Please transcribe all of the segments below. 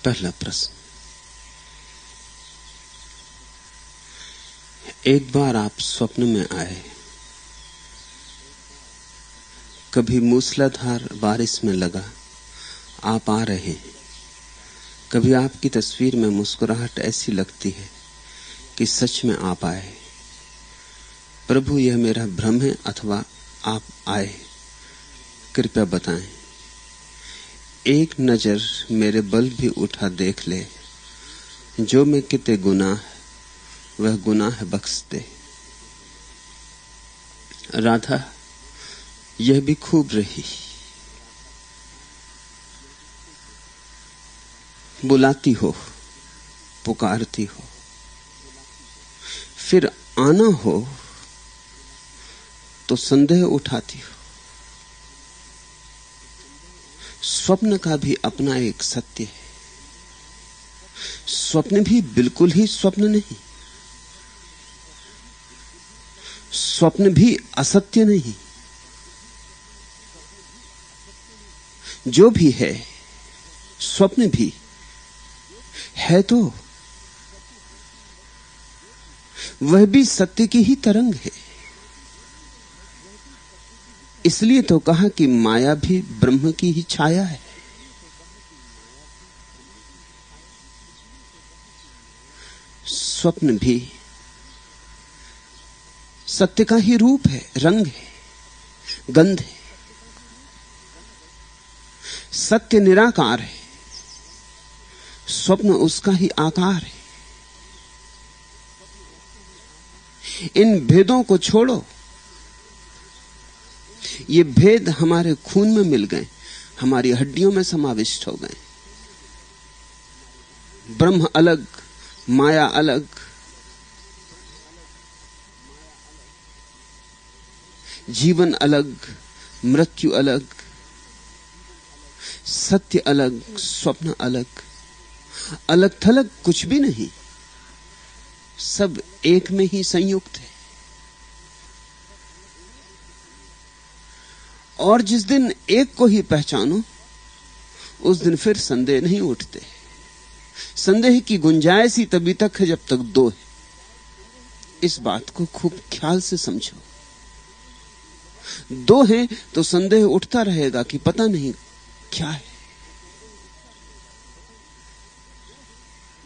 पहला प्रश्न, एक बार आप स्वप्न में आए। कभी मूसलाधार बारिश में लगा आप आ रहे हैं। कभी आपकी तस्वीर में मुस्कुराहट ऐसी लगती है कि सच में आप आए। प्रभु, यह मेरा भ्रम है अथवा आप आए? कृपया बताएं। एक नजर मेरे बल भी उठा देख ले, जो मैं किते गुनाह वह गुनाह बख्श दे। राधा, यह भी खूब रही, बुलाती हो, पुकारती हो, फिर आना हो तो संदेह उठाती हो। स्वप्न का भी अपना एक सत्य है। स्वप्न भी बिल्कुल ही स्वप्न नहीं, स्वप्न भी असत्य नहीं। जो भी है स्वप्न भी है, तो वह भी सत्य की ही तरंग है। इसलिए तो कहा कि माया भी ब्रह्म की ही छाया है। स्वप्न भी सत्य का ही रूप है, रंग है, गंध है। सत्य निराकार है, स्वप्न उसका ही आकार है। इन भेदों को छोड़ो। ये भेद हमारे खून में मिल गए, हमारी हड्डियों में समाविष्ट हो गए। ब्रह्म अलग, माया अलग, जीवन अलग, मृत्यु अलग, सत्य अलग, स्वप्न अलग। अलग थलग कुछ भी नहीं, सब एक में ही संयुक्त है। और जिस दिन एक को ही पहचानो, उस दिन फिर संदेह नहीं उठते। संदेह की गुंजाइश ही तभी तक है जब तक दो है। इस बात को खूब ख्याल से समझो। दो हैं तो संदेह उठता रहेगा कि पता नहीं क्या है।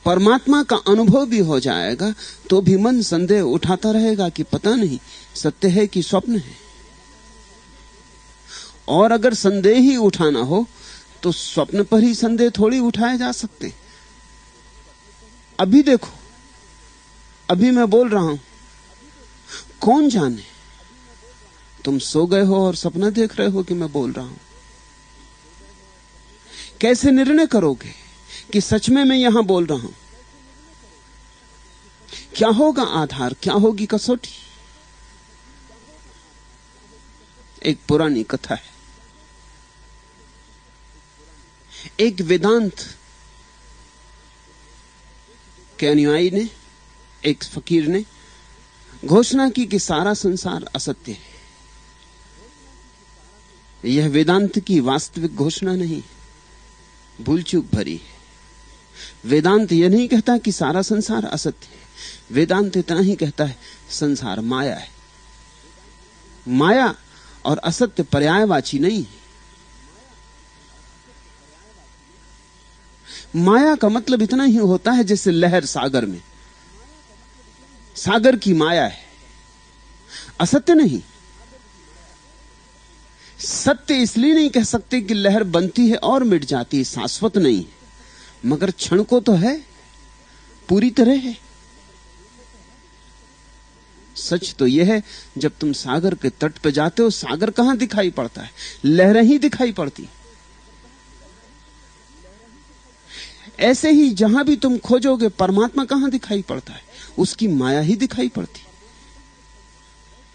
परमात्मा का अनुभव भी हो जाएगा तो भी मन संदेह उठाता रहेगा कि पता नहीं सत्य है कि स्वप्न है। और अगर संदेह ही उठाना हो तो स्वप्न पर ही संदेह थोड़ी उठाए जा सकते। अभी देखो, अभी मैं बोल रहा हूं, कौन जाने तुम सो गए हो और सपना देख रहे हो कि मैं बोल रहा हूं। कैसे निर्णय करोगे कि सच में मैं यहां बोल रहा हूं? क्या होगा आधार, क्या होगी कसौटी? एक पुरानी कथा है। एक वेदांत के अनुयायी ने, एक फकीर ने घोषणा की कि सारा संसार असत्य है। यह वेदांत की वास्तविक घोषणा नहीं, भूल चूक भरी है। वेदांत यह नहीं कहता कि सारा संसार असत्य है। वेदांत इतना ही कहता है, संसार माया है। माया और असत्य पर्यायवाची नहीं है। माया का मतलब इतना ही होता है जैसे लहर सागर में, सागर की माया है, असत्य नहीं। सत्य इसलिए नहीं कह सकते कि लहर बनती है और मिट जाती है, शाश्वत नहीं है, मगर क्षण को तो है, पूरी तरह है। सच तो यह है, जब तुम सागर के तट पर जाते हो, सागर कहां दिखाई पड़ता है? लहरें ही दिखाई पड़ती। ऐसे ही जहां भी तुम खोजोगे परमात्मा कहां दिखाई पड़ता है? उसकी माया ही दिखाई पड़ती।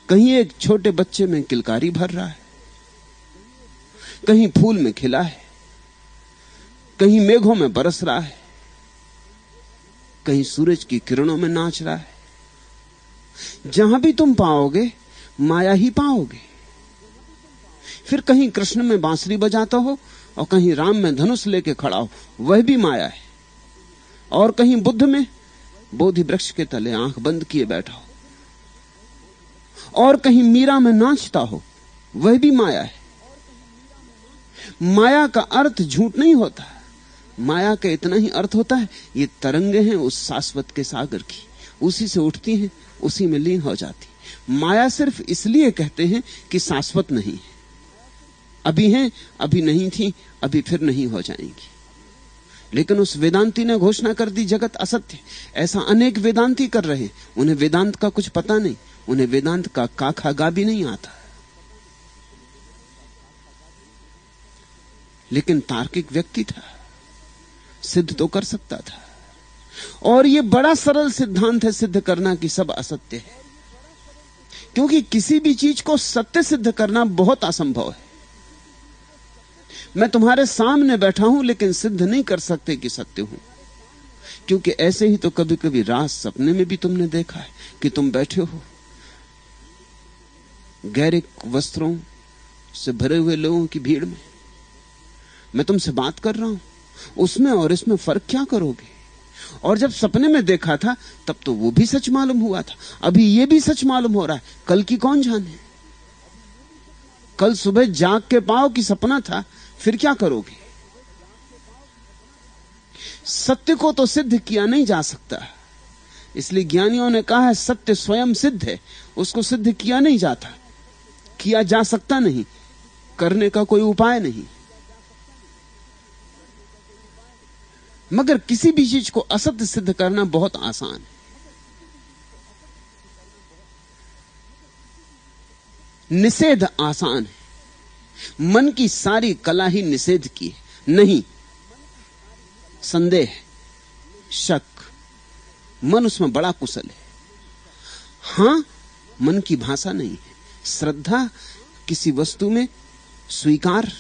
कहीं एक छोटे बच्चे में किलकारी भर रहा है, कहीं फूल में खिला है, कहीं मेघों में बरस रहा है, कहीं सूरज की किरणों में नाच रहा है। जहां भी तुम पाओगे माया ही पाओगे। फिर कहीं कृष्ण में बांसुरी बजाता हो और कहीं राम में धनुष लेके खड़ा हो, वह भी माया है। और कहीं बुद्ध में बोधि वृक्ष के तले आंख बंद किए बैठा हो, और कहीं मीरा में नाचता हो, वह भी माया है। माया का अर्थ झूठ नहीं होता, माया का इतना ही अर्थ होता है, ये तरंगे हैं उस शाश्वत के सागर की, उसी से उठती हैं, उसी में लीन हो जाती। माया सिर्फ इसलिए कहते हैं कि शाश्वत नहीं है, अभी हैं, अभी नहीं थी, अभी फिर नहीं हो जाएंगी। लेकिन उस वेदांती ने घोषणा कर दी जगत असत्य। ऐसा अनेक वेदांती कर रहे, उन्हें वेदांत का कुछ पता नहीं, उन्हें वेदांत का काखा गा भी नहीं आता, लेकिन तार्किक व्यक्ति था, सिद्ध तो कर सकता था। और यह बड़ा सरल सिद्धांत है सिद्ध करना कि सब असत्य है, क्योंकि किसी भी चीज को सत्य सिद्ध करना बहुत असंभव है। मैं तुम्हारे सामने बैठा हूं लेकिन सिद्ध नहीं कर सकते कि सत्य हूं, क्योंकि ऐसे ही तो कभी कभी रात सपने में भी तुमने देखा है कि तुम बैठे हो गैरिक वस्त्रों से भरे हुए लोगों की भीड़ में, मैं तुमसे बात कर रहा हूं, उसमें और इसमें फर्क क्या करोगे? और जब सपने में देखा था तब तो वो भी सच मालूम हुआ था, अभी ये भी सच मालूम हो रहा है, कल की कौन जाने? कल सुबह जाग के पाओ कि सपना था, फिर क्या करोगे? सत्य को तो सिद्ध किया नहीं जा सकता, इसलिए ज्ञानियों ने कहा है सत्य स्वयं सिद्ध है, उसको सिद्ध किया नहीं जाता, किया जा सकता नहीं, करने का कोई उपाय नहीं। मगर किसी भी चीज को असत्य सिद्ध करना बहुत आसान है। निषेध आसान है, मन की सारी कला ही निषेध की है। नहीं, संदेह, शक, मन उसमें बड़ा कुशल है। हां, मन की भाषा नहीं है। श्रद्धा किसी वस्तु में स्वीकार,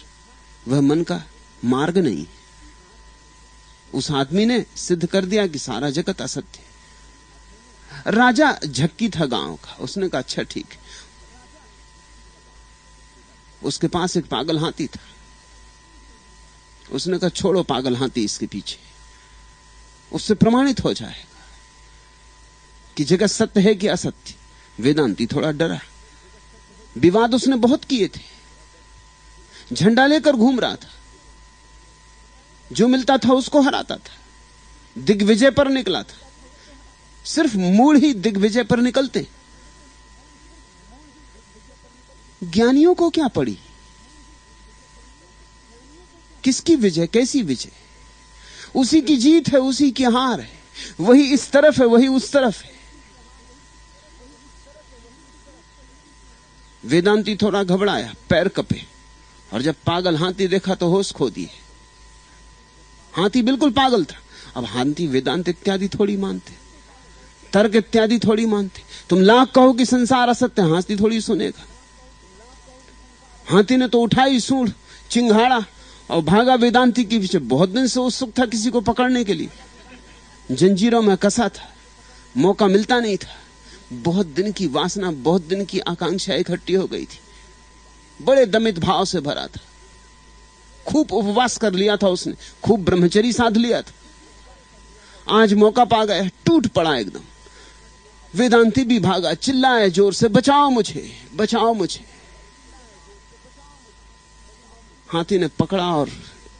वह मन का मार्ग नहीं है। उस आदमी ने सिद्ध कर दिया कि सारा जगत असत्य है। राजा झक्की था गांव का, उसने कहा अच्छा ठीक है। उसके पास एक पागल हाथी था, उसने कहा छोड़ो पागल हाथी इसके पीछे, उससे प्रमाणित हो जाएगा कि जगत सत्य है कि असत्य। वेदांती थोड़ा डरा, विवाद उसने बहुत किए थे, झंडा लेकर घूम रहा था, जो मिलता था उसको हराता था, दिग्विजय पर निकला था। सिर्फ मूल ही दिग्विजय पर निकलते। ज्ञानियों को क्या पड़ी, किसकी विजय, कैसी विजय? उसी की जीत है, उसी की हार है, वही इस तरफ है, वही उस तरफ है। वेदांती थोड़ा घबराया, पैर कपे, और जब पागल हाथी देखा तो होश खो दिए। हाथी बिल्कुल पागल था। अब हाथी वेदांत इत्यादि थोड़ी मानते, तर्क इत्यादि थोड़ी मानते। तुम लाख कहो कि संसार असत्य, हाथी थोड़ी सुनेगा। हाथी ने तो उठाई सूंड, चिंगाड़ा और भागा वेदांती के पीछे। बहुत दिन से उत्सुक था किसी को पकड़ने के लिए, जंजीरों में कसा था, मौका मिलता नहीं था। बहुत दिन की वासना, बहुत दिन की आकांक्षा इकट्ठी हो गई थी, बड़े दमित भाव से भरा था। खूब उपवास कर लिया था उसने, खूब ब्रह्मचर्य साध लिया था। आज मौका पा गया, टूट पड़ा एकदम। वेदांती भी भागा, चिल्लाए जोर से, बचाओ मुझे, बचाओ मुझे। हाथी ने पकड़ा और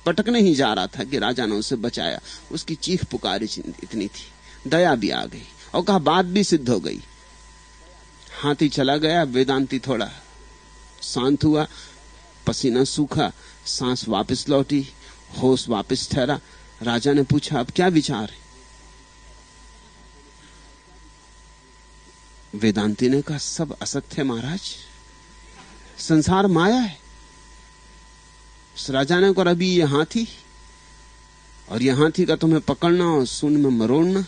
पटकने ही जा रहा था कि राजा ने उसे बचाया। उसकी चीख पुकार इतनी थी, दया भी आ गई और कहा बात भी सिद्ध हो गई। हाथी चला गया, वेदांती थोड़ा शांत हुआ, पसीना सूखा, सांस वापस लौटी, होश वापस ठहरा। राजा ने पूछा अब क्या विचार है? वेदांती ने कहा सब असत्य है महाराज, संसार माया है। उस राजा ने कहा अभी ये हाथी, और ये हाथी का तुम्हें पकड़ना और सूंड में मरोड़ना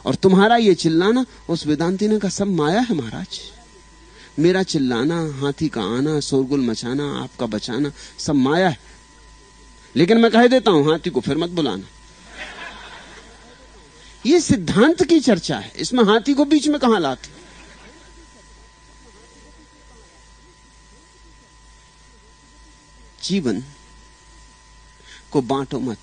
और तुम्हारा ये चिल्लाना। उस वेदांती ने कहा सब माया है महाराज, मेरा चिल्लाना, हाथी का आना, शोरगुल मचाना, आपका बचाना, सब माया है। लेकिन मैं कह देता हूं हाथी को फिर मत बुलाना। ये सिद्धांत की चर्चा है, इसमें हाथी को बीच में कहां लाते? जीवन को बांटो मत,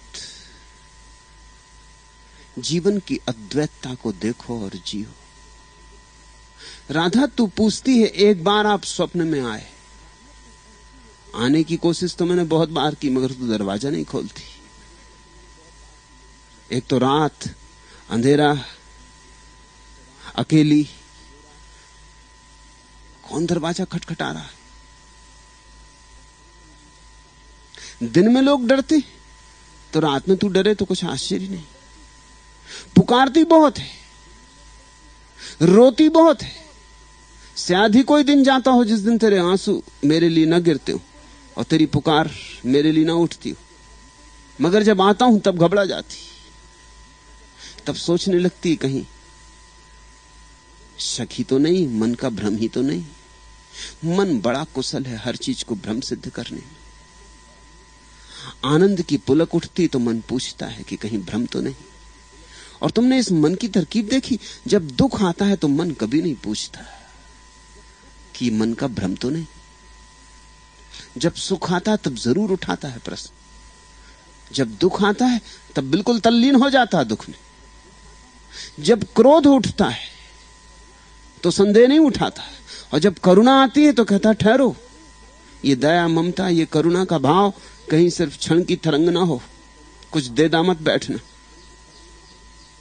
जीवन की अद्वैतता को देखो और जियो। राधा तू पूछती है एक बार आप स्वप्न में आए। आने की कोशिश तो मैंने बहुत बार की, मगर तू दरवाजा नहीं खोलती। एक तो रात, अंधेरा, अकेली, कौन दरवाजा खटखटा रहा है? दिन में लोग डरते, तो रात में तू डरे तो कुछ आश्चर्य नहीं। पुकारती बहुत है, रोती बहुत है। शायद ही कोई दिन जाता हो जिस दिन तेरे आंसू मेरे लिए न गिरते हो और तेरी पुकार मेरे लिए ना उठती हो। मगर जब आता हूं तब घबरा जाती, तब सोचने लगती कहीं शक ही तो नहीं, मन का भ्रम ही तो नहीं। मन बड़ा कुशल है हर चीज को भ्रम सिद्ध करने में। आनंद की पुलक उठती तो मन पूछता है कि कहीं भ्रम तो नहीं। और तुमने इस मन की तरकीब देखी, जब दुख आता है तो मन कभी नहीं पूछता कि मन का भ्रम तो नहीं। जब सुख आता है तब जरूर उठाता है प्रश्न। जब दुख आता है तब बिल्कुल तल्लीन हो जाता है दुख में। जब क्रोध उठता है तो संदेह नहीं उठाता, और जब करुणा आती है तो कहता ठहरो, ये दया ममता ये करुणा का भाव कहीं सिर्फ क्षण की तरंग ना हो, कुछ दे दामत बैठना,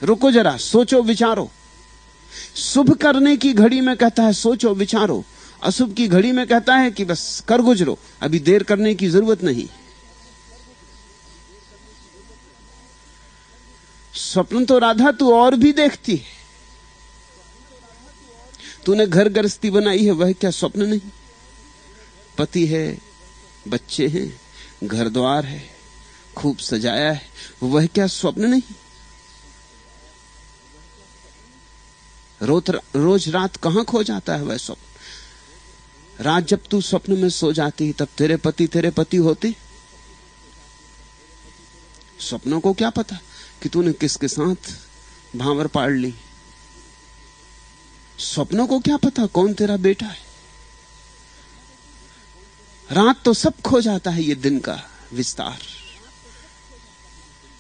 रुको जरा, सोचो विचारो। शुभ करने की घड़ी में कहता है सोचो विचारो, अशुभ की घड़ी में कहता है कि बस कर गुजरो, अभी देर करने की जरूरत नहीं। स्वप्न तो राधा तू और भी देखती है। तूने घर गृहस्थी बनाई है, वह क्या स्वप्न नहीं? पति है, बच्चे हैं, घर द्वार है, खूब सजाया है, वह क्या स्वप्न नहीं? रोज रात कहां खो जाता है वह स्वप्न? रात जब तू स्वप्न में सो जाती तब तेरे पति होते। स्वप्नों को क्या पता कि तूने किसके साथ भांवर पाड़ ली? स्वप्नों को क्या पता कौन तेरा बेटा है? रात तो सब खो जाता है, ये दिन का विस्तार।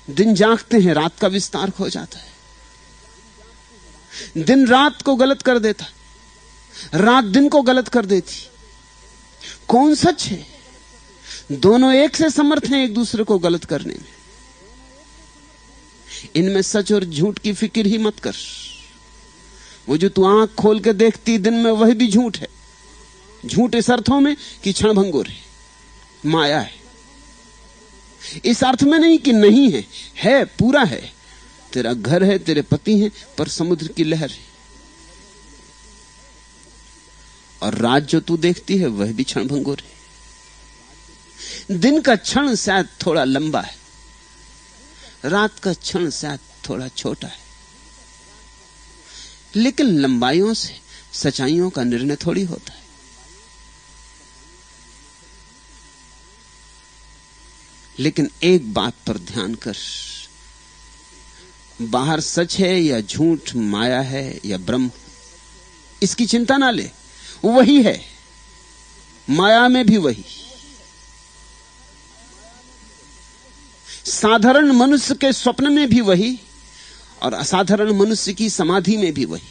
दिन जागते हैं, रात का विस्तार खो जाता है। दिन रात को गलत कर देता, रात दिन को गलत कर देती। कौन सच है? दोनों एक से समर्थ हैं एक दूसरे को गलत करने में। इनमें सच और झूठ की फिक्र ही मत कर। वो जो तू आंख खोल के देखती दिन में, वह भी झूठ है। झूठ इस अर्थों में कि क्षणभंगुर है, माया है। इस अर्थ में नहीं कि नहीं है पूरा है। तेरा घर है, तेरे पति हैं, पर समुद्र की लहर है। और रात जो तू देखती है वह भी क्षणभंगुर है। दिन का क्षण शायद थोड़ा लंबा है, रात का क्षण शायद थोड़ा छोटा है, लेकिन लंबाइयों से सच्चाइयों का निर्णय थोड़ी होता है। लेकिन एक बात पर ध्यान कर, बाहर सच है या झूठ, माया है या ब्रह्म, इसकी चिंता ना ले। वही है, माया में भी वही। साधारण मनुष्य के स्वप्न में भी वही, और असाधारण मनुष्य की समाधि में भी वही।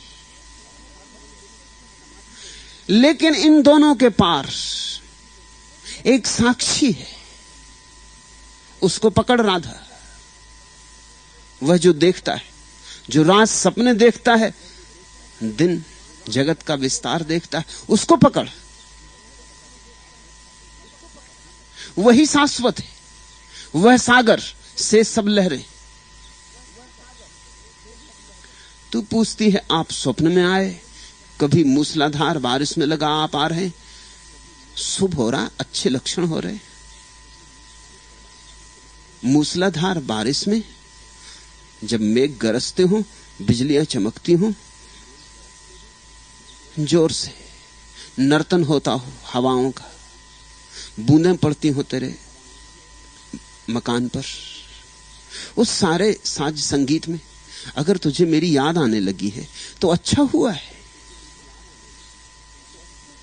लेकिन इन दोनों के पार एक साक्षी है, उसको पकड़ राधा। वह जो देखता है, जो रात सपने देखता है, दिन जगत का विस्तार देखता है, उसको पकड़। वही शाश्वत है, वह सागर से सब लहरें। तू पूछती है आप स्वप्न में आए, कभी मूसलाधार बारिश में लगा आप आ रहे, शुभ हो रहा, अच्छे लक्षण हो रहे। मूसलाधार बारिश में जब मेघ गरजते हो, बिजलियां चमकती हो, जोर से नर्तन होता हो हवाओं का, बूंदें पड़ती हो तेरे मकान पर, उस सारे साज संगीत में अगर तुझे मेरी याद आने लगी है तो अच्छा हुआ है।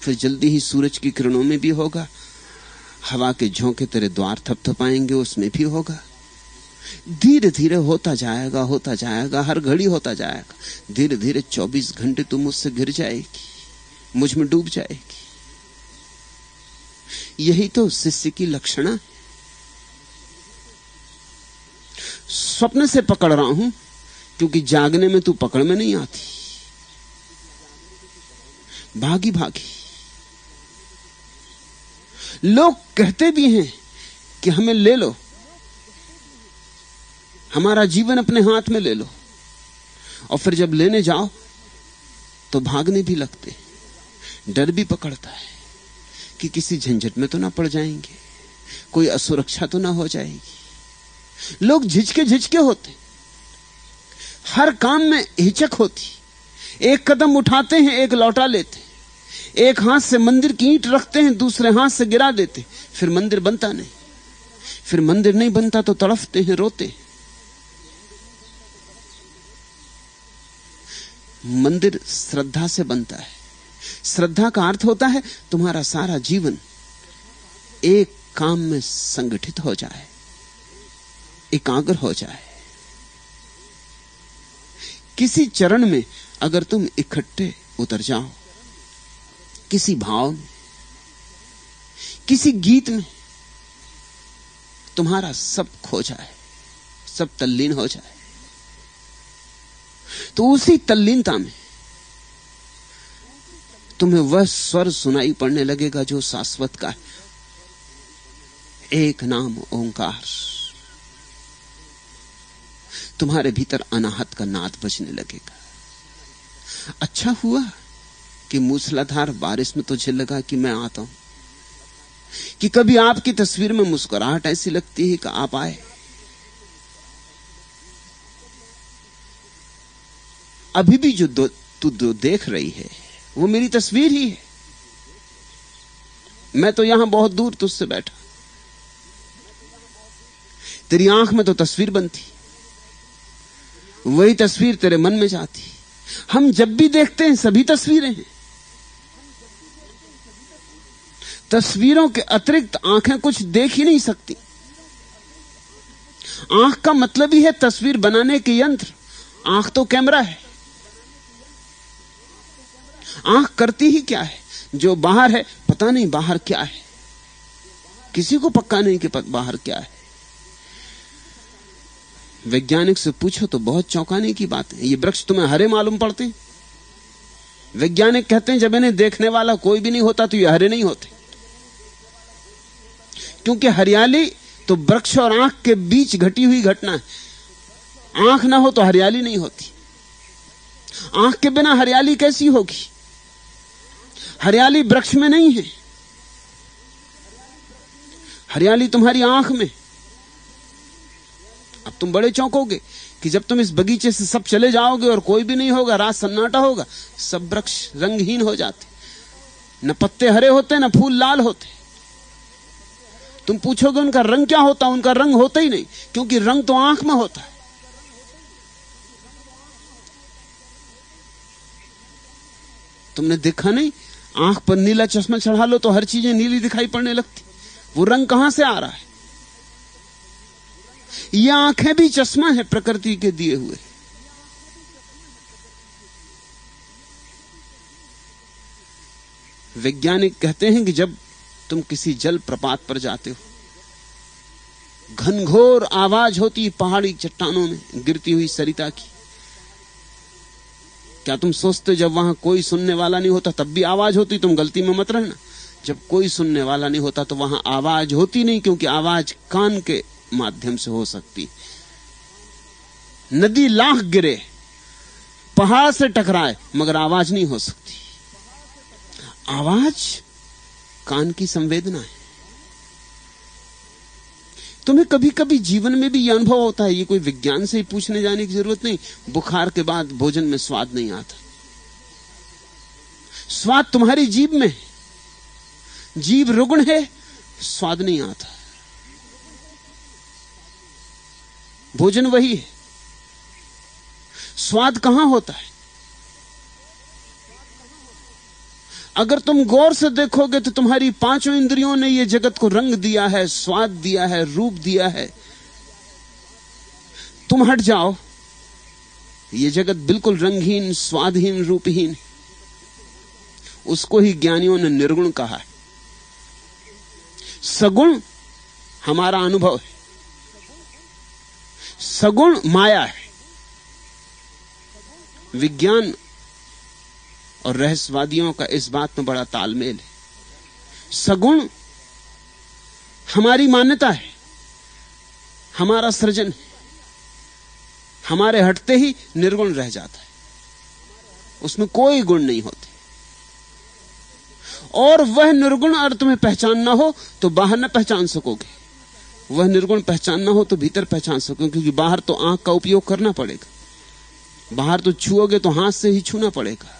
फिर जल्दी ही सूरज की किरणों में भी होगा, हवा के झोंके तेरे द्वार थपथपाएंगे, उसमें भी होगा। धीरे धीरे होता जाएगा, हर घड़ी होता जाएगा। धीरे धीरे 24 घंटे तुम मुझसे घिर जाएगी, मुझ में डूब जाएगी। यही तो शिष्य की लक्षणा है। स्वप्न से पकड़ रहा हूं क्योंकि जागने में तू पकड़ में नहीं आती, भागी भागी। लोग कहते भी हैं कि हमें ले लो, हमारा जीवन अपने हाथ में ले लो, और फिर जब लेने जाओ तो भागने भी लगते। डर भी पकड़ता है कि किसी झंझट में तो ना पड़ जाएंगे, कोई असुरक्षा तो ना हो जाएगी। लोग झिझके होते, हर काम में हिचक होती। एक कदम उठाते हैं, एक लौटा लेते, एक हाथ से मंदिर की ईंट रखते हैं, दूसरे हाथ से गिरा देते, फिर मंदिर बनता नहीं। फिर मंदिर नहीं बनता तो तड़फते हैं, रोते। मंदिर श्रद्धा से बनता है। श्रद्धा का अर्थ होता है तुम्हारा सारा जीवन एक काम में संगठित हो जाए, एकाग्र हो जाए। किसी चरण में अगर तुम इकट्ठे उतर जाओ, किसी भाव में, किसी गीत में, तुम्हारा सब खो जाए, सब तल्लीन हो जाए, तो उसी तल्लीनता में तुम्हें वह स्वर सुनाई पड़ने लगेगा जो शाश्वत का है। एक नाम ओंकार। तुम्हारे भीतर अनाहत का नाद बजने लगेगा। अच्छा हुआ कि मूसलाधार बारिश में तुझे लगा कि मैं आता हूं, कि कभी आपकी तस्वीर में मुस्कुराहट ऐसी लगती है कि आप आए। अभी भी जो तू देख रही है वो मेरी तस्वीर ही है। मैं तो यहां बहुत दूर तुझसे बैठा, तेरी आंख में तो तस्वीर बनती, वही तस्वीर तेरे मन में जाती। हम जब भी देखते हैं सभी तस्वीरें हैं। तस्वीरों के अतिरिक्त आंखें कुछ देख ही नहीं सकती। आंख का मतलब ही है तस्वीर बनाने के यंत्र। आंख तो कैमरा है। आंख करती ही क्या है? जो बाहर है पता नहीं बाहर क्या है, किसी को पक्का नहीं कि बाहर क्या है। वैज्ञानिक से पूछो तो बहुत चौंकाने की बात है। ये वृक्ष तुम्हें हरे मालूम पड़ते हैं? वैज्ञानिक कहते हैं जब इन्हें देखने वाला कोई भी नहीं होता तो ये हरे नहीं होते, क्योंकि हरियाली तो वृक्ष और आंख के बीच घटी हुई घटना है। आंख ना हो तो हरियाली नहीं होती। आंख के बिना हरियाली कैसी होगी? हरियाली वृक्ष में नहीं है, हरियाली तुम्हारी आंख में। अब तुम बड़े चौंकोगे कि जब तुम इस बगीचे से सब चले जाओगे और कोई भी नहीं होगा, रात सन्नाटा होगा, सब वृक्ष रंगहीन हो जाते, न पत्ते हरे होते न फूल लाल होते। तुम पूछोगे उनका रंग क्या होता? उनका रंग होता ही नहीं, क्योंकि रंग तो आंख में होता है। तुमने देखा नहीं, आंख पर नीला चश्मा चढ़ा लो तो हर चीजें नीली दिखाई पड़ने लगती। वो रंग कहां से आ रहा है? ये आंखें भी चश्मा है प्रकृति के दिए हुए। वैज्ञानिक कहते हैं कि जब तुम किसी जल प्रपात पर जाते हो, घनघोर आवाज होती पहाड़ी चट्टानों में गिरती हुई सरिता की। क्या तुम सोचते जब वहां कोई सुनने वाला नहीं होता तब भी आवाज होती? तुम गलती में मत रहना। जब कोई सुनने वाला नहीं होता तो वहां आवाज होती नहीं, क्योंकि आवाज कान के माध्यम से हो सकती। नदी लाख गिरे, पहाड़ से टकराए, मगर आवाज नहीं हो सकती। आवाज कान की संवेदना है। तुम्हें कभी कभी जीवन में भी यह अनुभव होता है, ये कोई विज्ञान से ही पूछने जाने की जरूरत नहीं। बुखार के बाद भोजन में स्वाद नहीं आता। स्वाद तुम्हारी जीभ में है। जीभ रुग्ण है, स्वाद नहीं आता। भोजन वही है। स्वाद कहां होता है? अगर तुम गौर से देखोगे तो तुम्हारी पांचों इंद्रियों ने ये जगत को रंग दिया है, स्वाद दिया है, रूप दिया है। तुम हट जाओ, ये जगत बिल्कुल रंगहीन, स्वादहीन, रूपहीन। उसको ही ज्ञानियों ने निर्गुण कहा है। सगुण हमारा अनुभव है, सगुण माया है। विज्ञान और रहस्यवादियों का इस बात में बड़ा तालमेल है। सगुण हमारी मान्यता है, हमारा सृजन है। हमारे हटते ही निर्गुण रह जाता है, उसमें कोई गुण नहीं होते। और वह निर्गुण अगर तुम्हें पहचानना हो तो बाहर न पहचान सकोगे, वह निर्गुण पहचानना हो तो भीतर पहचान सकोगे, क्योंकि बाहर तो आंख का उपयोग करना पड़ेगा, बाहर तो छुओगे तो हाथ से ही छूना पड़ेगा।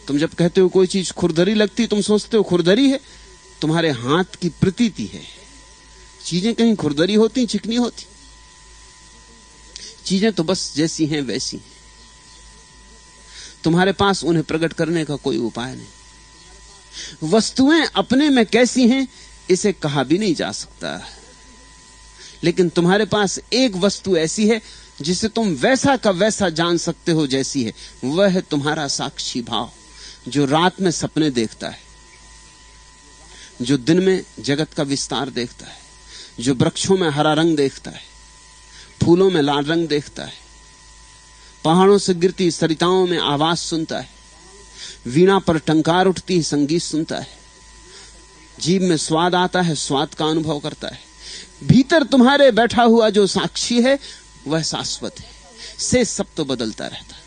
तुम जब कहते हो कोई चीज खुरदरी लगती, तुम सोचते हो खुरदरी है, तुम्हारे हाथ की प्रतीति है। चीजें कहीं खुरदरी होती, चिकनी होती, चीजें तो बस जैसी हैं वैसी हैं। तुम्हारे पास उन्हें प्रकट करने का कोई उपाय नहीं। वस्तुएं अपने में कैसी हैं इसे कहा भी नहीं जा सकता, लेकिन तुम्हारे पास एक वस्तु ऐसी है जिसे तुम वैसा का वैसा जान सकते हो जैसी है। वह है तुम्हारा साक्षी भाव, जो रात में सपने देखता है, जो दिन में जगत का विस्तार देखता है, जो वृक्षों में हरा रंग देखता है, फूलों में लाल रंग देखता है, पहाड़ों से गिरती सरिताओं में आवाज सुनता है, वीणा पर टंकार उठती है संगीत सुनता है, जीभ में स्वाद आता है स्वाद का अनुभव करता है। भीतर तुम्हारे बैठा हुआ जो साक्षी है वह शाश्वत है, से सब तो बदलता रहता है।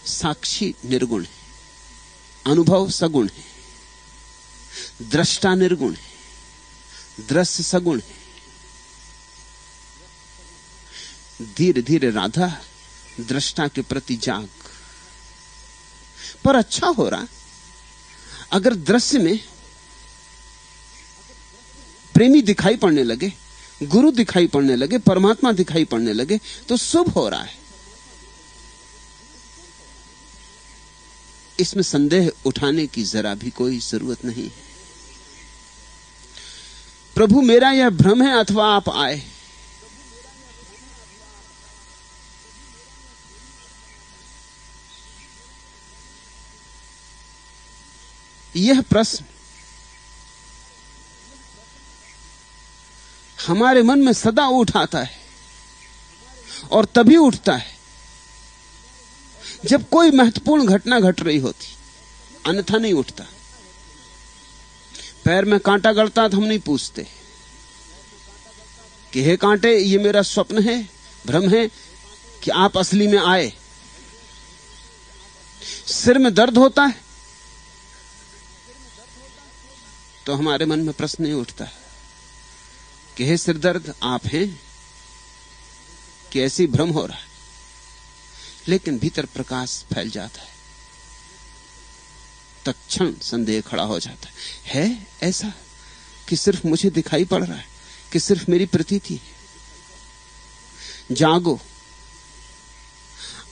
साक्षी निर्गुण है, अनुभव सगुण है, दृष्टा निर्गुण है, दृश्य सगुण है। धीरे धीरे राधा दृष्टा के प्रति जाग। पर अच्छा हो रहा अगर दृश्य में प्रेमी दिखाई पड़ने लगे, गुरु दिखाई पड़ने लगे, परमात्मा दिखाई पड़ने लगे तो शुभ हो रहा है। इसमें संदेह उठाने की जरा भी कोई जरूरत नहीं है। प्रभु मेरा यह भ्रम है अथवा आप आए, यह प्रश्न हमारे मन में सदा उठ आता है, और तभी उठता है जब कोई महत्वपूर्ण घटना घट रही होती, अन्यथा नहीं उठता। पैर में कांटा गड़ता तो हम नहीं पूछते कि हे कांटे ये मेरा स्वप्न है, भ्रम है कि आप असली में आए। सिर में दर्द होता है तो हमारे मन में प्रश्न नहीं उठता कि हे सिर दर्द आप हैं कि ऐसी भ्रम हो रहा है। लेकिन भीतर प्रकाश फैल जाता है, तत्क्षण संदेह खड़ा हो जाता है ऐसा कि सिर्फ मुझे दिखाई पड़ रहा है कि सिर्फ मेरी प्रतीति है। जागो।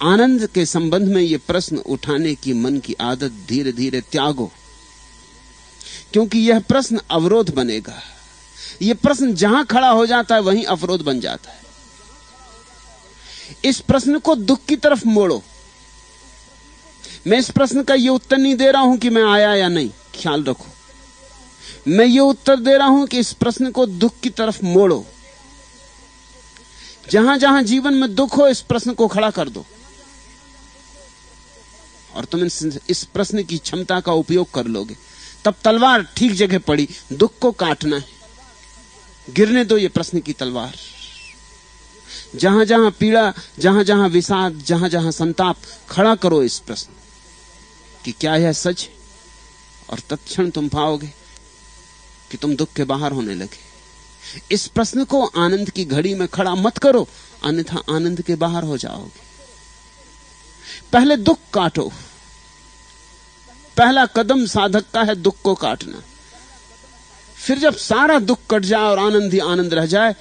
आनंद के संबंध में यह प्रश्न उठाने की मन की आदत धीरे धीरे त्यागो, क्योंकि यह प्रश्न अवरोध बनेगा। यह प्रश्न जहां खड़ा हो जाता है वहीं अवरोध बन जाता है। इस प्रश्न को दुख की तरफ मोड़ो। मैं इस प्रश्न का यह उत्तर नहीं दे रहा हूं कि मैं आया या नहीं, ख्याल रखो। मैं यह उत्तर दे रहा हूं कि इस प्रश्न को दुख की तरफ मोड़ो। जहां जहां जीवन में दुख हो, इस प्रश्न को खड़ा कर दो और तुम इस प्रश्न की क्षमता का उपयोग कर लोगे। तब तलवार ठीक जगह पड़ी, दुख को काटना है, गिरने दो ये प्रश्न की तलवार। जहां जहां पीड़ा, जहां जहां विषाद, जहां जहां संताप, खड़ा करो इस प्रश्न कि क्या यह सच है, और तत्क्षण तुम पाओगे कि तुम दुख के बाहर होने लगे। इस प्रश्न को आनंद की घड़ी में खड़ा मत करो, अन्यथा आनंद के बाहर हो जाओगे। पहले दुख काटो। पहला कदम साधक का है दुख को काटना। फिर जब सारा दुख कट जाए और आनंद ही आनंद रह जाए,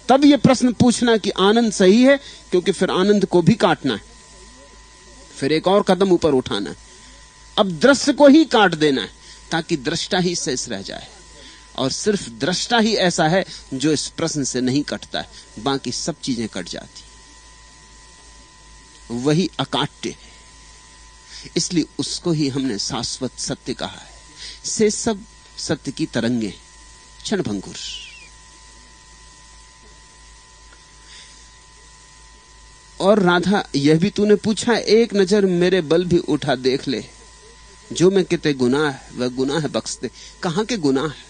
तब यह प्रश्न पूछना कि आनंद सही है, क्योंकि फिर आनंद को भी काटना है, फिर एक और कदम ऊपर उठाना है। अब दृश्य को ही काट देना है ताकि दृष्टा ही शेष रह जाए, और सिर्फ दृष्टा ही ऐसा है जो इस प्रश्न से नहीं कटता है, बाकी सब चीजें कट जाती। वही अकाट्य है, इसलिए उसको ही हमने शाश्वत सत्य कहा है। से सब सत्य की तरंगे क्षणभंगुर। और राधा, यह भी तूने पूछा, एक नजर मेरे बल भी उठा देख ले, जो मैं किते गुनाह है वह गुनाह है बख्श दे। कहां के गुनाह है?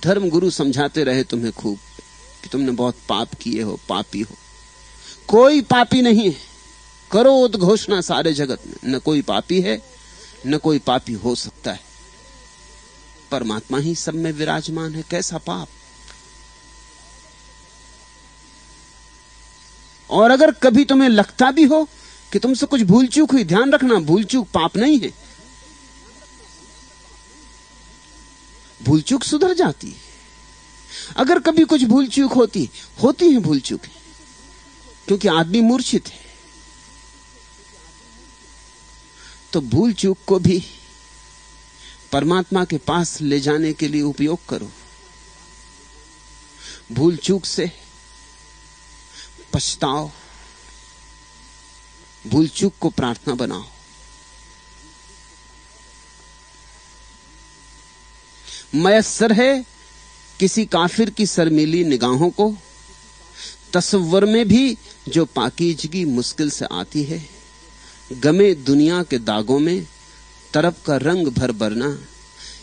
धर्म गुरु समझाते रहे तुम्हें खूब कि तुमने बहुत पाप किए हो, पापी हो। कोई पापी नहीं है, करो उद्घोषणा सारे जगत में, न कोई पापी है न कोई पापी हो सकता है। परमात्मा ही सब में विराजमान है, कैसा पाप। और अगर कभी तुम्हें लगता भी हो कि तुमसे कुछ भूल चूक हुई, ध्यान रखना, भूल चूक पाप नहीं है। भूल चूक सुधर जाती है। अगर कभी कुछ भूल चूक होती है भूल चूक, क्योंकि आदमी मूर्छित है। तो भूल चूक को भी परमात्मा के पास ले जाने के लिए उपयोग करो। भूल चूक से पछताओ, भूल चूक को प्रार्थना बनाओ। मयस्सर है किसी काफिर की शर्मीली निगाहों को, तसव्वुर में भी जो पाकीज़गी मुश्किल से आती है। गमे दुनिया के दागों में तरफ का रंग भर बरना,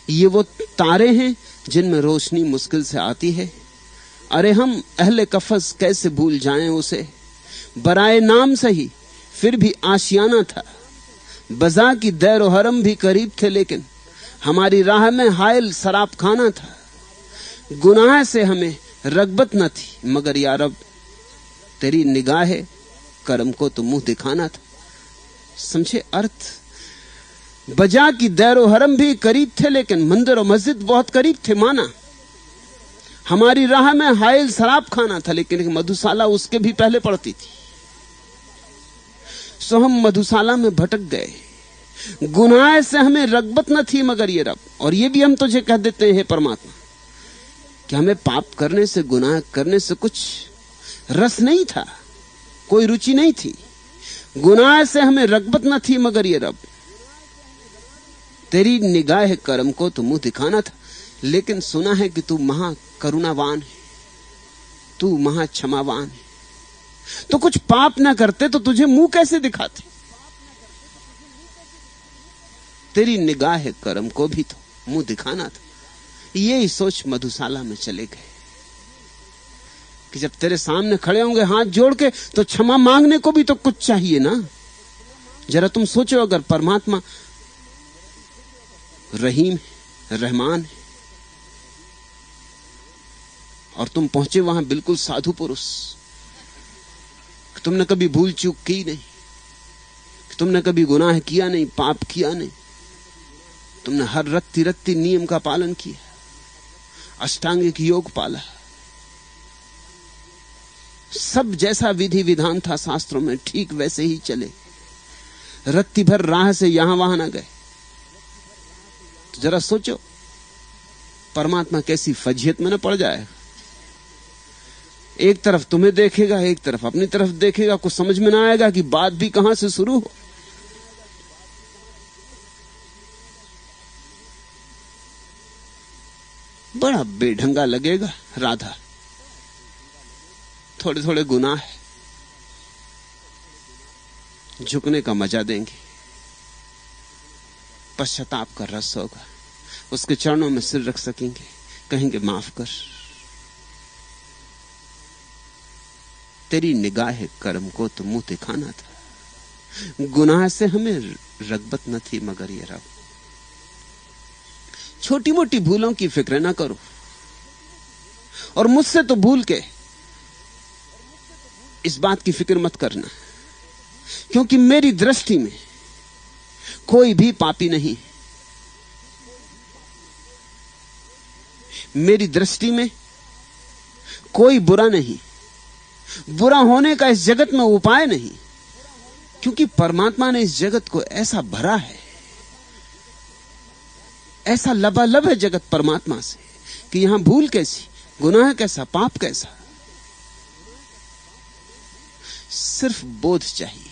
ये वो तारे हैं जिनमें रोशनी मुश्किल से आती है। अरे हम अहले कफस कैसे भूल जाएं उसे, बराए नाम सही फिर भी आशियाना था। बजा की दैर हरम भी करीब थे, लेकिन हमारी राह में हायल शराब खाना था। गुनाह से हमें रगबत न थी, मगर यार अब तेरी निगाह करम को तो मुंह दिखाना था। समझे अर्थ? बजा की दैरो हरम भी करीब थे, लेकिन मंदिर और मस्जिद बहुत करीब थे। माना हमारी राह में हायल शराब खाना था, लेकिन मधुशाला उसके भी पहले पड़ती थी। सो हम मधुशाला में भटक गए। गुनाह से हमें रगबत न थी, मगर ये रब। और ये भी हम तुझे कह देते हैं परमात्मा कि हमें पाप करने से, गुनाह करने से कुछ रस नहीं था, कोई रुचि नहीं थी। गुनाह से हमें रगबत न थी, मगर ये रब तेरी निगाह करम को तो मुंह दिखाना था। लेकिन सुना है कि तू महा करुणावान है, तू महा क्षमावान है। तो कुछ पाप ना करते तो तुझे मुंह कैसे दिखाते? तेरी निगाह करम को भी तो मुंह दिखाना था। यही सोच मधुशाला में चले गए कि जब तेरे सामने खड़े होंगे हाथ जोड़ के, तो क्षमा मांगने को भी तो कुछ चाहिए ना। जरा तुम सोचो, अगर परमात्मा रहीम है, रहमान है, और तुम पहुंचे वहां बिल्कुल साधु पुरुष, तुमने कभी भूल चूक की नहीं, तुमने कभी गुनाह किया नहीं, पाप किया नहीं, तुमने हर रत्ती रत्ती नियम का पालन किया, अष्टांगिक योग पाला, सब जैसा विधि विधान था शास्त्रों में ठीक वैसे ही चले, रत्ती भर राह से यहां वहां ना गए। तो जरा सोचो परमात्मा कैसी फजीहत में न पड़ जाए। एक तरफ तुम्हें देखेगा, एक तरफ अपनी तरफ देखेगा, कुछ समझ में ना आएगा कि बात भी कहां से शुरू हो। बड़ा बेढंगा लगेगा राधा। थोड़े थोड़े गुनाह झुकने का मजा देंगे, पश्चाताप का रस होगा, उसके चरणों में सिर रख सकेंगे, कहेंगे माफ कर। तेरी निगाह कर्म को तो मुंह दिखाना था। गुनाह से हमें रगबत न थी, मगर ये रब। छोटी मोटी भूलों की फिक्र ना करो, और मुझसे तो भूल के इस बात की फिक्र मत करना, क्योंकि मेरी दृष्टि में कोई भी पापी नहीं। मेरी दृष्टि में कोई बुरा नहीं, बुरा होने का इस जगत में उपाय नहीं, क्योंकि परमात्मा ने इस जगत को ऐसा भरा है ऐसा लबालब है जगत परमात्मा से कि यहां भूल कैसी, गुनाह कैसा, पाप कैसा। सिर्फ बोध चाहिए।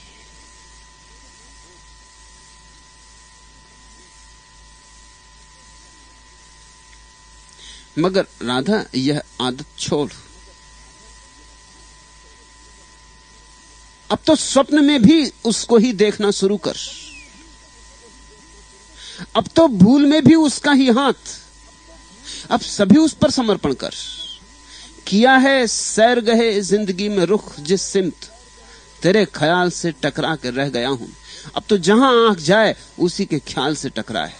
मगर राधा, यह आदत छोड़। अब तो स्वप्न में भी उसको ही देखना शुरू कर। अब तो भूल में भी उसका ही हाथ। अब सभी उस पर समर्पण कर। किया है सैर गए जिंदगी में रुख जिस सिमत, तेरे ख्याल से टकरा कर रह गया हूं। अब तो जहां आंख जाए उसी के ख्याल से टकराए।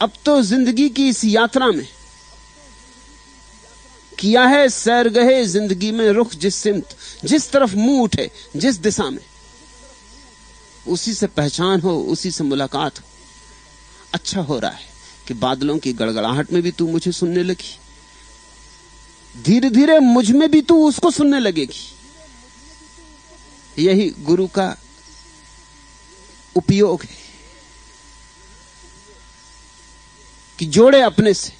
अब तो जिंदगी की इस यात्रा में किया है सैर गए जिंदगी में रुख जिस सिमत, जिस तरफ मुंह उठे, जिस दिशा में, उसी से पहचान हो, उसी से मुलाकात हो। अच्छा हो रहा है कि बादलों की गड़गड़ाहट में भी तू मुझे सुनने लगी, धीरे धीरे मुझ में भी तू उसको सुनने लगेगी। यही गुरु का उपयोग है कि जोड़े अपने से,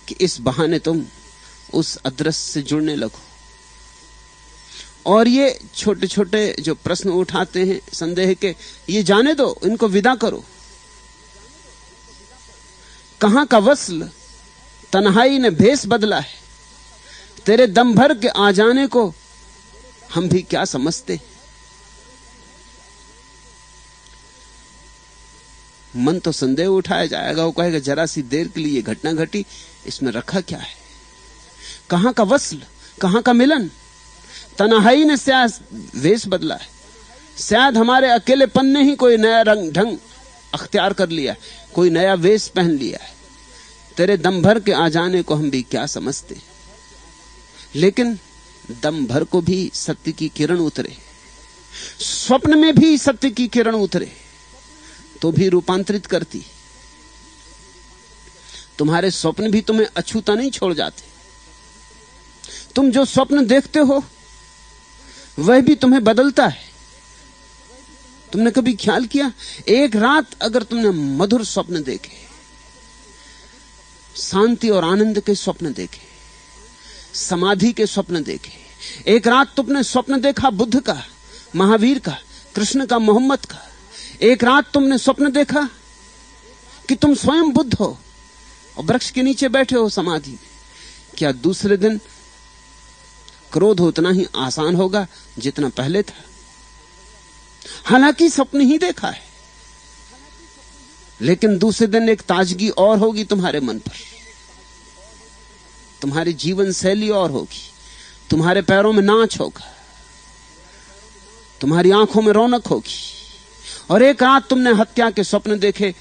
कि इस बहाने तुम उस अदृश्य से जुड़ने लगो। और ये छोटे छोटे जो प्रश्न उठाते हैं संदेह के, ये जाने दो, इनको विदा करो। कहां का वस्ल तन्हाई ने भेष बदला है, तेरे दम भर के आ जाने को हम भी क्या समझते। मन तो संदेह उठाया जाएगा, वो कहेगा जरा सी देर के लिए घटना घटी, इसमें रखा क्या है। कहां का वस्ल, कहां का मिलन। तन्हाई ने शायद वेश बदला है, शायद हमारे अकेलेपन ने ही कोई नया रंग ढंग अख्तियार कर लिया, कोई नया वेश पहन लिया है। तेरे दम भर के आ जाने को हम भी क्या समझते। लेकिन दम भर को भी सत्य की किरण उतरे, स्वप्न में भी सत्य की किरण उतरे तो भी रूपांतरित करती। तुम्हारे स्वप्न भी तुम्हें अछूता नहीं छोड़ जाते। तुम जो स्वप्न देखते हो वह भी तुम्हें बदलता है। तुमने कभी ख्याल किया, एक रात अगर तुमने मधुर स्वप्न देखे, शांति और आनंद के स्वप्न देखे, समाधि के स्वप्न देखे, एक रात तुमने स्वप्न देखा बुद्ध का, महावीर का, कृष्ण का, मोहम्मद का, एक रात तुमने स्वप्न देखा कि तुम स्वयं बुद्ध हो और वृक्ष के नीचे बैठे हो समाधि में, क्या दूसरे दिन क्रोध उतना ही आसान होगा जितना पहले था? हालांकि स्वप्न ही देखा है, लेकिन दूसरे दिन एक ताजगी और होगी तुम्हारे मन पर, तुम्हारी जीवन शैली और होगी, तुम्हारे पैरों में नाच होगा, तुम्हारी आंखों में रौनक होगी। और एक रात तुमने हत्या के स्वप्न देखे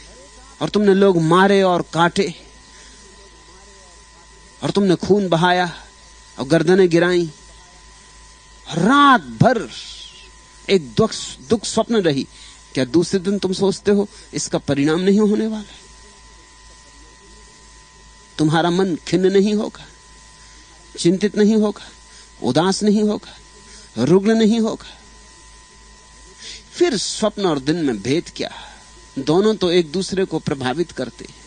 और तुमने लोग मारे और काटे और तुमने खून बहाया और गर्दनें गिराई, रात भर एक दुख स्वप्न रही। क्या दूसरे दिन तुम सोचते हो इसका परिणाम नहीं होने वाला? तुम्हारा मन खिन्न नहीं होगा, चिंतित नहीं होगा, उदास नहीं होगा, रुग्ण नहीं होगा? फिर स्वप्न और दिन में भेद क्या? दोनों तो एक दूसरे को प्रभावित करते हैं।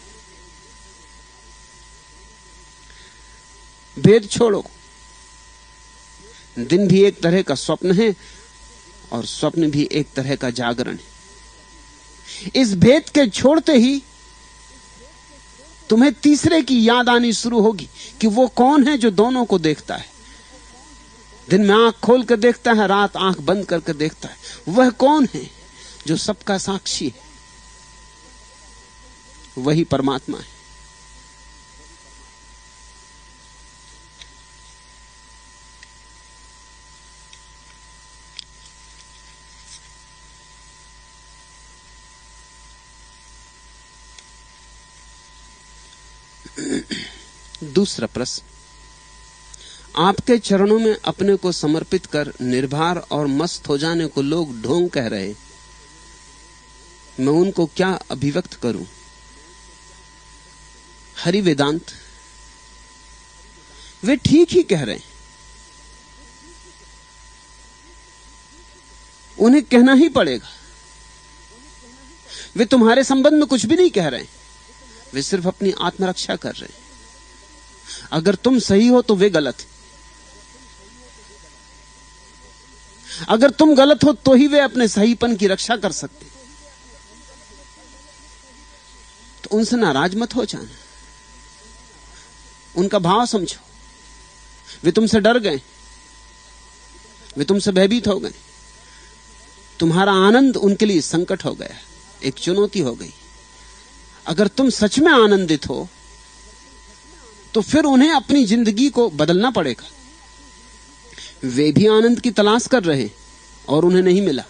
भेद छोड़ो। दिन भी एक तरह का स्वप्न है और स्वप्न भी एक तरह का जागरण है। इस भेद के छोड़ते ही तुम्हें तीसरे की याद आनी शुरू होगी कि वो कौन है जो दोनों को देखता है। दिन में आंख खोल कर देखता है, रात आंख बंद करके देखता है। वह कौन है जो सबका साक्षी है? वही परमात्मा है। दूसरा प्रश्न, आपके चरणों में अपने को समर्पित कर निर्भर और मस्त हो जाने को लोग ढोंग कह रहे, मैं उनको क्या अभिव्यक्त करूं? हरि वेदांत, वे ठीक ही कह रहे हैं, उन्हें कहना ही पड़ेगा। वे तुम्हारे संबंध में कुछ भी नहीं कह रहे हैं, वे सिर्फ अपनी आत्मरक्षा कर रहे हैं। अगर तुम सही हो तो वे गलत हैं, अगर तुम गलत हो तो ही वे अपने सहीपन की रक्षा कर सकते। तो उनसे नाराज मत हो जाना, उनका भाव समझो। वे तुमसे डर गए, वे तुमसे भयभीत हो गए, तुम्हारा आनंद उनके लिए संकट हो गया, एक चुनौती हो गई। अगर तुम सच में आनंदित हो तो फिर उन्हें अपनी जिंदगी को बदलना पड़ेगा। वे भी आनंद की तलाश कर रहे और उन्हें नहीं मिला।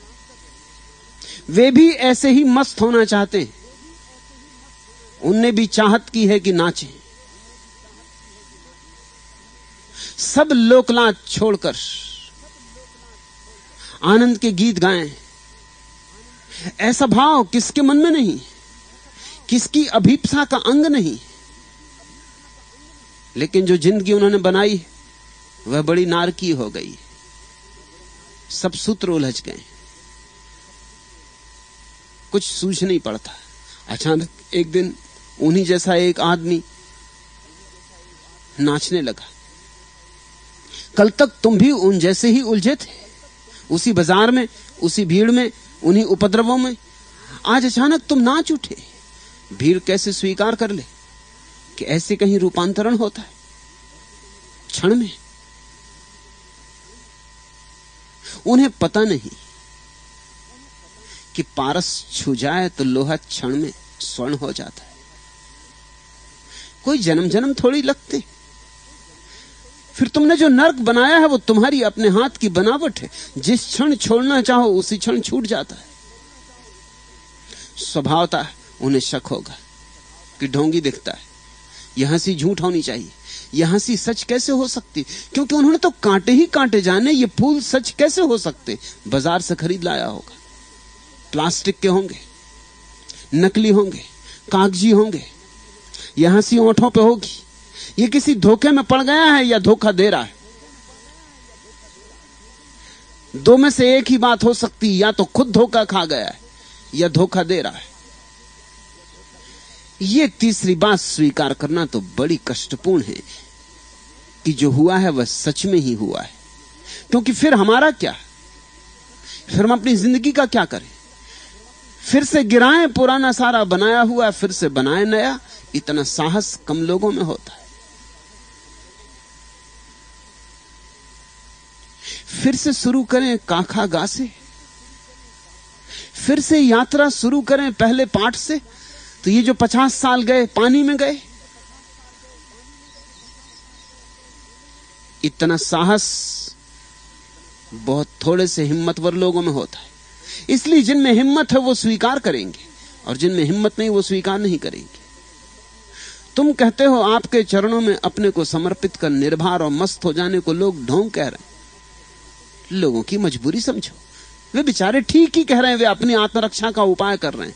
वे भी ऐसे ही मस्त होना चाहते हैं, उनने भी चाहत की है कि नाचें। सब लोकलाज छोड़कर आनंद के गीत गाएं। ऐसा भाव किसके मन में नहीं, किसकी अभीप्सा का अंग नहीं। लेकिन जो जिंदगी उन्होंने बनाई वह बड़ी नारकीय हो गई, सब सूत्र उलझ गए, कुछ सूझ नहीं पड़ता। अचानक एक दिन उन्हीं जैसा एक आदमी नाचने लगा। कल तक तुम भी उन जैसे ही उलझे थे, उसी बाजार में, उसी भीड़ में, उन्हीं उपद्रवों में। आज अचानक तुम नाच उठे। भीड़ कैसे स्वीकार कर ले कि ऐसे कहीं रूपांतरण होता है क्षण में? उन्हें पता नहीं कि पारस छू जाए तो लोहा क्षण में स्वर्ण हो जाता है। कोई जन्म जन्म थोड़ी लगते। फिर तुमने जो नर्क बनाया है वो तुम्हारी अपने हाथ की बनावट है। जिस क्षण छोड़ना चाहो उसी क्षण छूट जाता है। स्वभावतः उन्हें शक होगा कि ढोंगी दिखता है, यह हंसी झूठ होनी चाहिए, यह हंसी सच कैसे हो सकती? क्योंकि उन्होंने तो कांटे ही कांटे जाने, ये फूल सच कैसे हो सकते? बाजार से खरीद लाया होगा, प्लास्टिक के होंगे, नकली होंगे, कागजी होंगे। यह हंसी ओंठों पे होगी। ये किसी धोखे में पड़ गया है या धोखा दे रहा है? दो में से एक ही बात हो सकती है, या तो खुद धोखा खा गया है या धोखा दे रहा है। ये तीसरी बात स्वीकार करना तो बड़ी कष्टपूर्ण है कि जो हुआ है वह सच में ही हुआ है। क्योंकि फिर हमारा क्या? फिर हम अपनी जिंदगी का क्या करें? फिर से गिराएं पुराना सारा बनाया हुआ, फिर से बनाए नया। इतना साहस कम लोगों में होता है। फिर से शुरू करें काखा गा से, फिर से यात्रा शुरू करें पहले पाठ से। तो ये जो 50 साल गए पानी में गए। इतना साहस बहुत थोड़े से हिम्मतवर लोगों में होता है। इसलिए जिनमें हिम्मत है वो स्वीकार करेंगे और जिनमें हिम्मत नहीं वो स्वीकार नहीं करेंगे। तुम कहते हो आपके चरणों में अपने को समर्पित कर निर्भर और मस्त हो जाने को लोग ढोंग कह रहे हैं। लोगों की मजबूरी समझो। वे बेचारे ठीक ही कह रहे हैं, वे अपनी आत्मरक्षा का उपाय कर रहे हैं।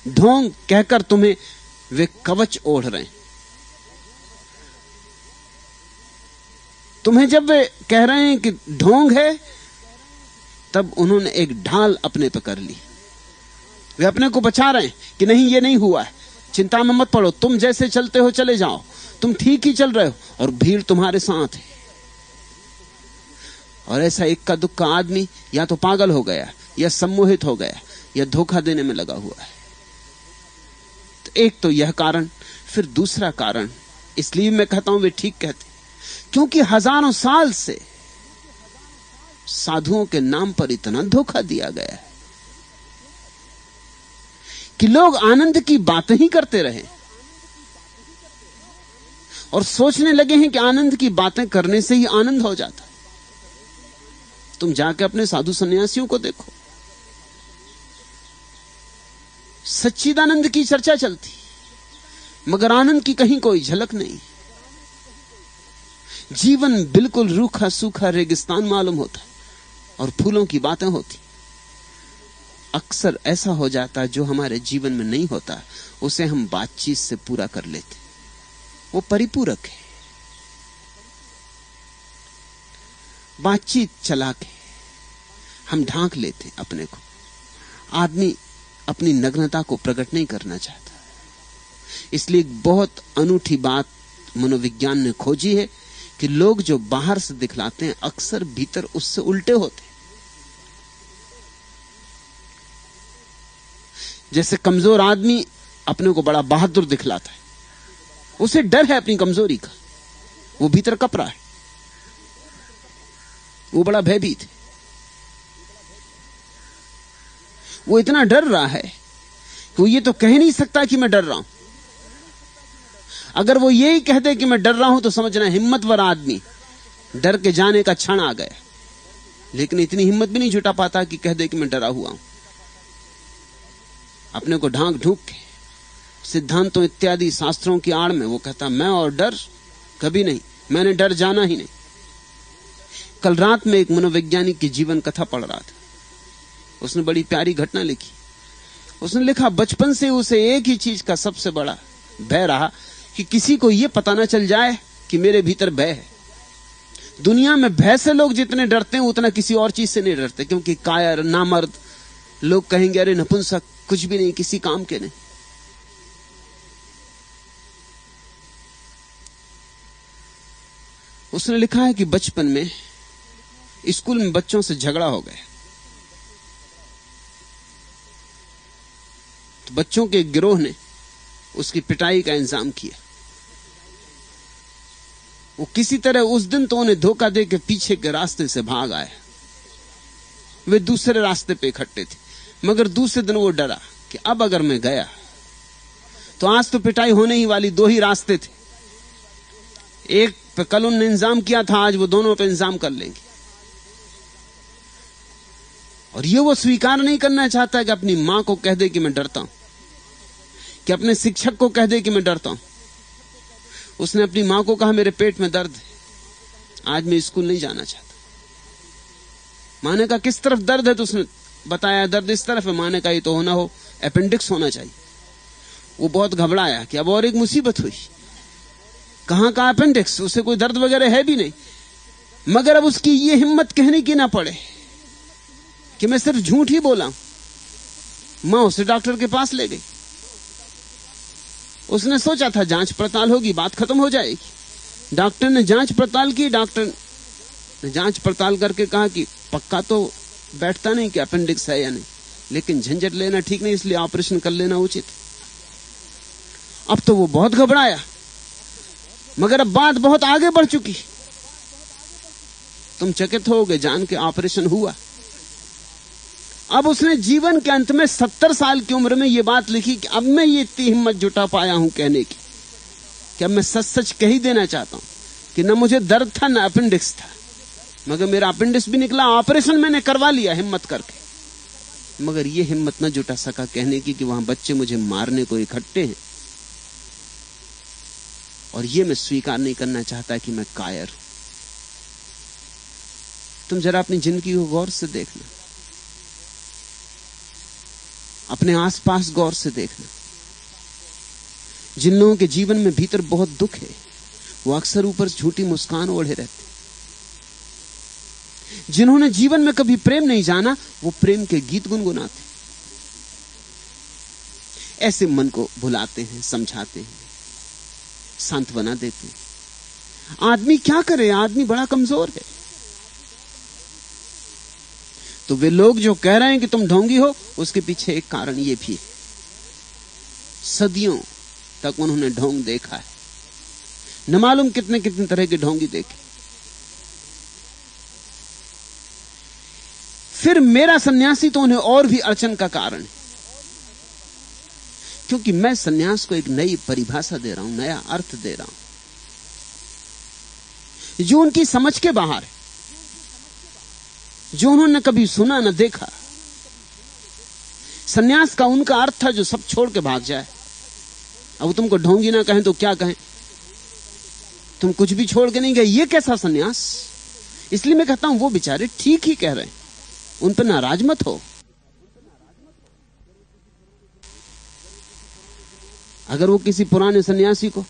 ढोंग कहकर तुम्हें वे कवच ओढ़ रहे हैं। तुम्हें जब वे कह रहे हैं कि ढोंग है, तब उन्होंने एक ढाल अपने पे कर ली। वे अपने को बचा रहे हैं कि नहीं, ये नहीं हुआ है, चिंता में मत पड़ो, तुम जैसे चलते हो चले जाओ, तुम ठीक ही चल रहे हो और भीड़ तुम्हारे साथ है। और ऐसा इक्का दुक्का आदमी या तो पागल हो गया, या सम्मोहित हो गया, या धोखा देने में लगा हुआ है। तो एक तो यह कारण, फिर दूसरा कारण, इसलिए मैं कहता हूं वे ठीक कहते, क्योंकि हजारों साल से साधुओं के नाम पर इतना धोखा दिया गया है कि लोग आनंद की बातें ही करते रहे और सोचने लगे हैं कि आनंद की बातें करने से ही आनंद हो जाता है। तुम जाके अपने साधु सन्यासियों को देखो, सच्चिदानंद की चर्चा चलती, मगर आनंद की कहीं कोई झलक नहीं। जीवन बिल्कुल रूखा सूखा रेगिस्तान मालूम होता है और फूलों की बातें होती। अक्सर ऐसा हो जाता है जो हमारे जीवन में नहीं होता, उसे हम बातचीत से पूरा कर लेते, वो परिपूरक है। बातचीत चला के हम ढांक लेते अपने को आदमी अपनी नग्नता को प्रकट नहीं करना चाहता। इसलिए एक बहुत अनूठी बात मनोविज्ञान ने खोजी है कि लोग जो बाहर से दिखलाते हैं अक्सर भीतर उससे उल्टे होते हैं। जैसे कमजोर आदमी अपने को बड़ा बहादुर दिखलाता है, उसे डर है अपनी कमजोरी का, वो भीतर कप रहा है, वो बड़ा भयभीत है, वो इतना डर रहा है कि वो ये तो कह नहीं सकता कि मैं डर रहा हूं। अगर वो यही कह दे कि मैं डर रहा हूं तो समझना हिम्मतवर आदमी, डर के जाने का क्षण आ गया। लेकिन इतनी हिम्मत भी नहीं जुटा पाता कि कह दे कि मैं डरा हुआ हूं। अपने को ढांक ढूंक के सिद्धांतों इत्यादि शास्त्रों की आड़ में वो कहता मैं और डर कभी नहीं, मैंने डर जाना ही नहीं। कल रात में एक मनोवैज्ञानिक की जीवन कथा पढ़ रहा था, उसने बड़ी प्यारी घटना लिखी। उसने लिखा बचपन से उसे एक ही चीज का सबसे बड़ा भय रहा कि किसी को यह पता ना चल जाए कि मेरे भीतर भय है। दुनिया में भय से लोग जितने डरते हैं उतना किसी और चीज से नहीं डरते, क्योंकि कायर नामर्द लोग कहेंगे अरे नपुंसक, कुछ भी नहीं, किसी काम के नहीं। उसने लिखा है कि बचपन में स्कूल में बच्चों से झगड़ा हो गया तो बच्चों के गिरोह ने उसकी पिटाई का इंतजाम किया। वो किसी तरह उस दिन तो उन्हें धोखा दे के पीछे के रास्ते से भाग आया। वे दूसरे रास्ते पे इकट्ठे थे, मगर दूसरे दिन वो डरा कि अब अगर मैं गया तो आज तो पिटाई होने ही वाली। दो ही रास्ते थे, एक पे कल उन्होंने इंतजाम किया था, आज वो दोनों पे इंतजाम कर लेंगे। और ये वो स्वीकार नहीं करना चाहता कि अपनी मां को कह दे कि मैं डरता हूं, कि अपने शिक्षक को कह दे कि मैं डरता हूं। उसने अपनी मां को कहा मेरे पेट में दर्द है, आज मैं स्कूल नहीं जाना चाहता। मां ने कहा किस तरफ दर्द है? तो उसने बताया दर्द इस तरफ है। मां ने कहा ये तो होना हो अपेंडिक्स होना चाहिए। वो बहुत घबराया कि अब और एक मुसीबत हुई। कहां का अपेंडिक्स? उसे कोई दर्द वगैरह है भी नहीं। मगर अब उसकी ये हिम्मत कहने की ना पड़े कि मैं सिर्फ झूठ ही बोला। मां उसे डॉक्टर के पास ले गई। उसने सोचा था जांच पड़ताल होगी, बात खत्म हो जाएगी। डॉक्टर ने जांच पड़ताल की। डॉक्टर ने जांच पड़ताल करके कहा कि पक्का तो बैठता नहीं कि अपेंडिक्स है या नहीं, लेकिन झंझट लेना ठीक नहीं, इसलिए ऑपरेशन कर लेना उचित। अब तो वो बहुत घबराया, मगर अब बात बहुत आगे बढ़ चुकी। तुम चकित होगे जान के ऑपरेशन हुआ। अब उसने जीवन के अंत में 70 साल की उम्र में यह बात लिखी कि अब मैं ये इतनी हिम्मत जुटा पाया हूं कहने की कि अब मैं सच सच कह ही देना चाहता हूं कि न मुझे दर्द था न अपेंडिक्स था, मगर मेरा अपेंडिक्स भी निकला, ऑपरेशन मैंने करवा लिया हिम्मत करके। मगर ये हिम्मत न जुटा सका कहने की कि वहां बच्चे मुझे मारने को इकट्ठे हैं, और ये मैं स्वीकार नहीं करना चाहता कि मैं कायर हूं। तुम जरा अपनी जिंदगी को गौर से देखना, अपने आसपास गौर से देखना। जिन लोगों के जीवन में भीतर बहुत दुख है वो अक्सर ऊपर झूठी मुस्कान ओढ़े रहते। जिन्होंने जीवन में कभी प्रेम नहीं जाना वो प्रेम के गीत गुनगुनाते। ऐसे मन को भुलाते हैं, समझाते हैं, सांत्वना देते हैं। आदमी क्या करे? आदमी बड़ा कमजोर है। तो वे लोग जो कह रहे हैं कि तुम ढोंगी हो, उसके पीछे एक कारण ये भी है, सदियों तक उन्होंने ढोंग देखा है। न मालूम कितने कितने तरह के ढोंगी देखे। फिर मेरा सन्यासी तो उन्हें और भी अड़चन का कारण है, क्योंकि मैं सन्यास को एक नई परिभाषा दे रहा हूं, नया अर्थ दे रहा हूं जो उनकी समझ के बाहर है, जो उन्होंने कभी सुना न देखा। सन्यास का उनका अर्थ था जो सब छोड़ के भाग जाए। अब तुमको ढोंगी ना कहें तो क्या कहें? तुम कुछ भी छोड़ के नहीं गए, ये कैसा सन्यास? इसलिए मैं कहता हूं वो बेचारे ठीक ही कह रहे हैं, उन पर नाराज मत हो। अगर वो किसी पुराने सन्यासी को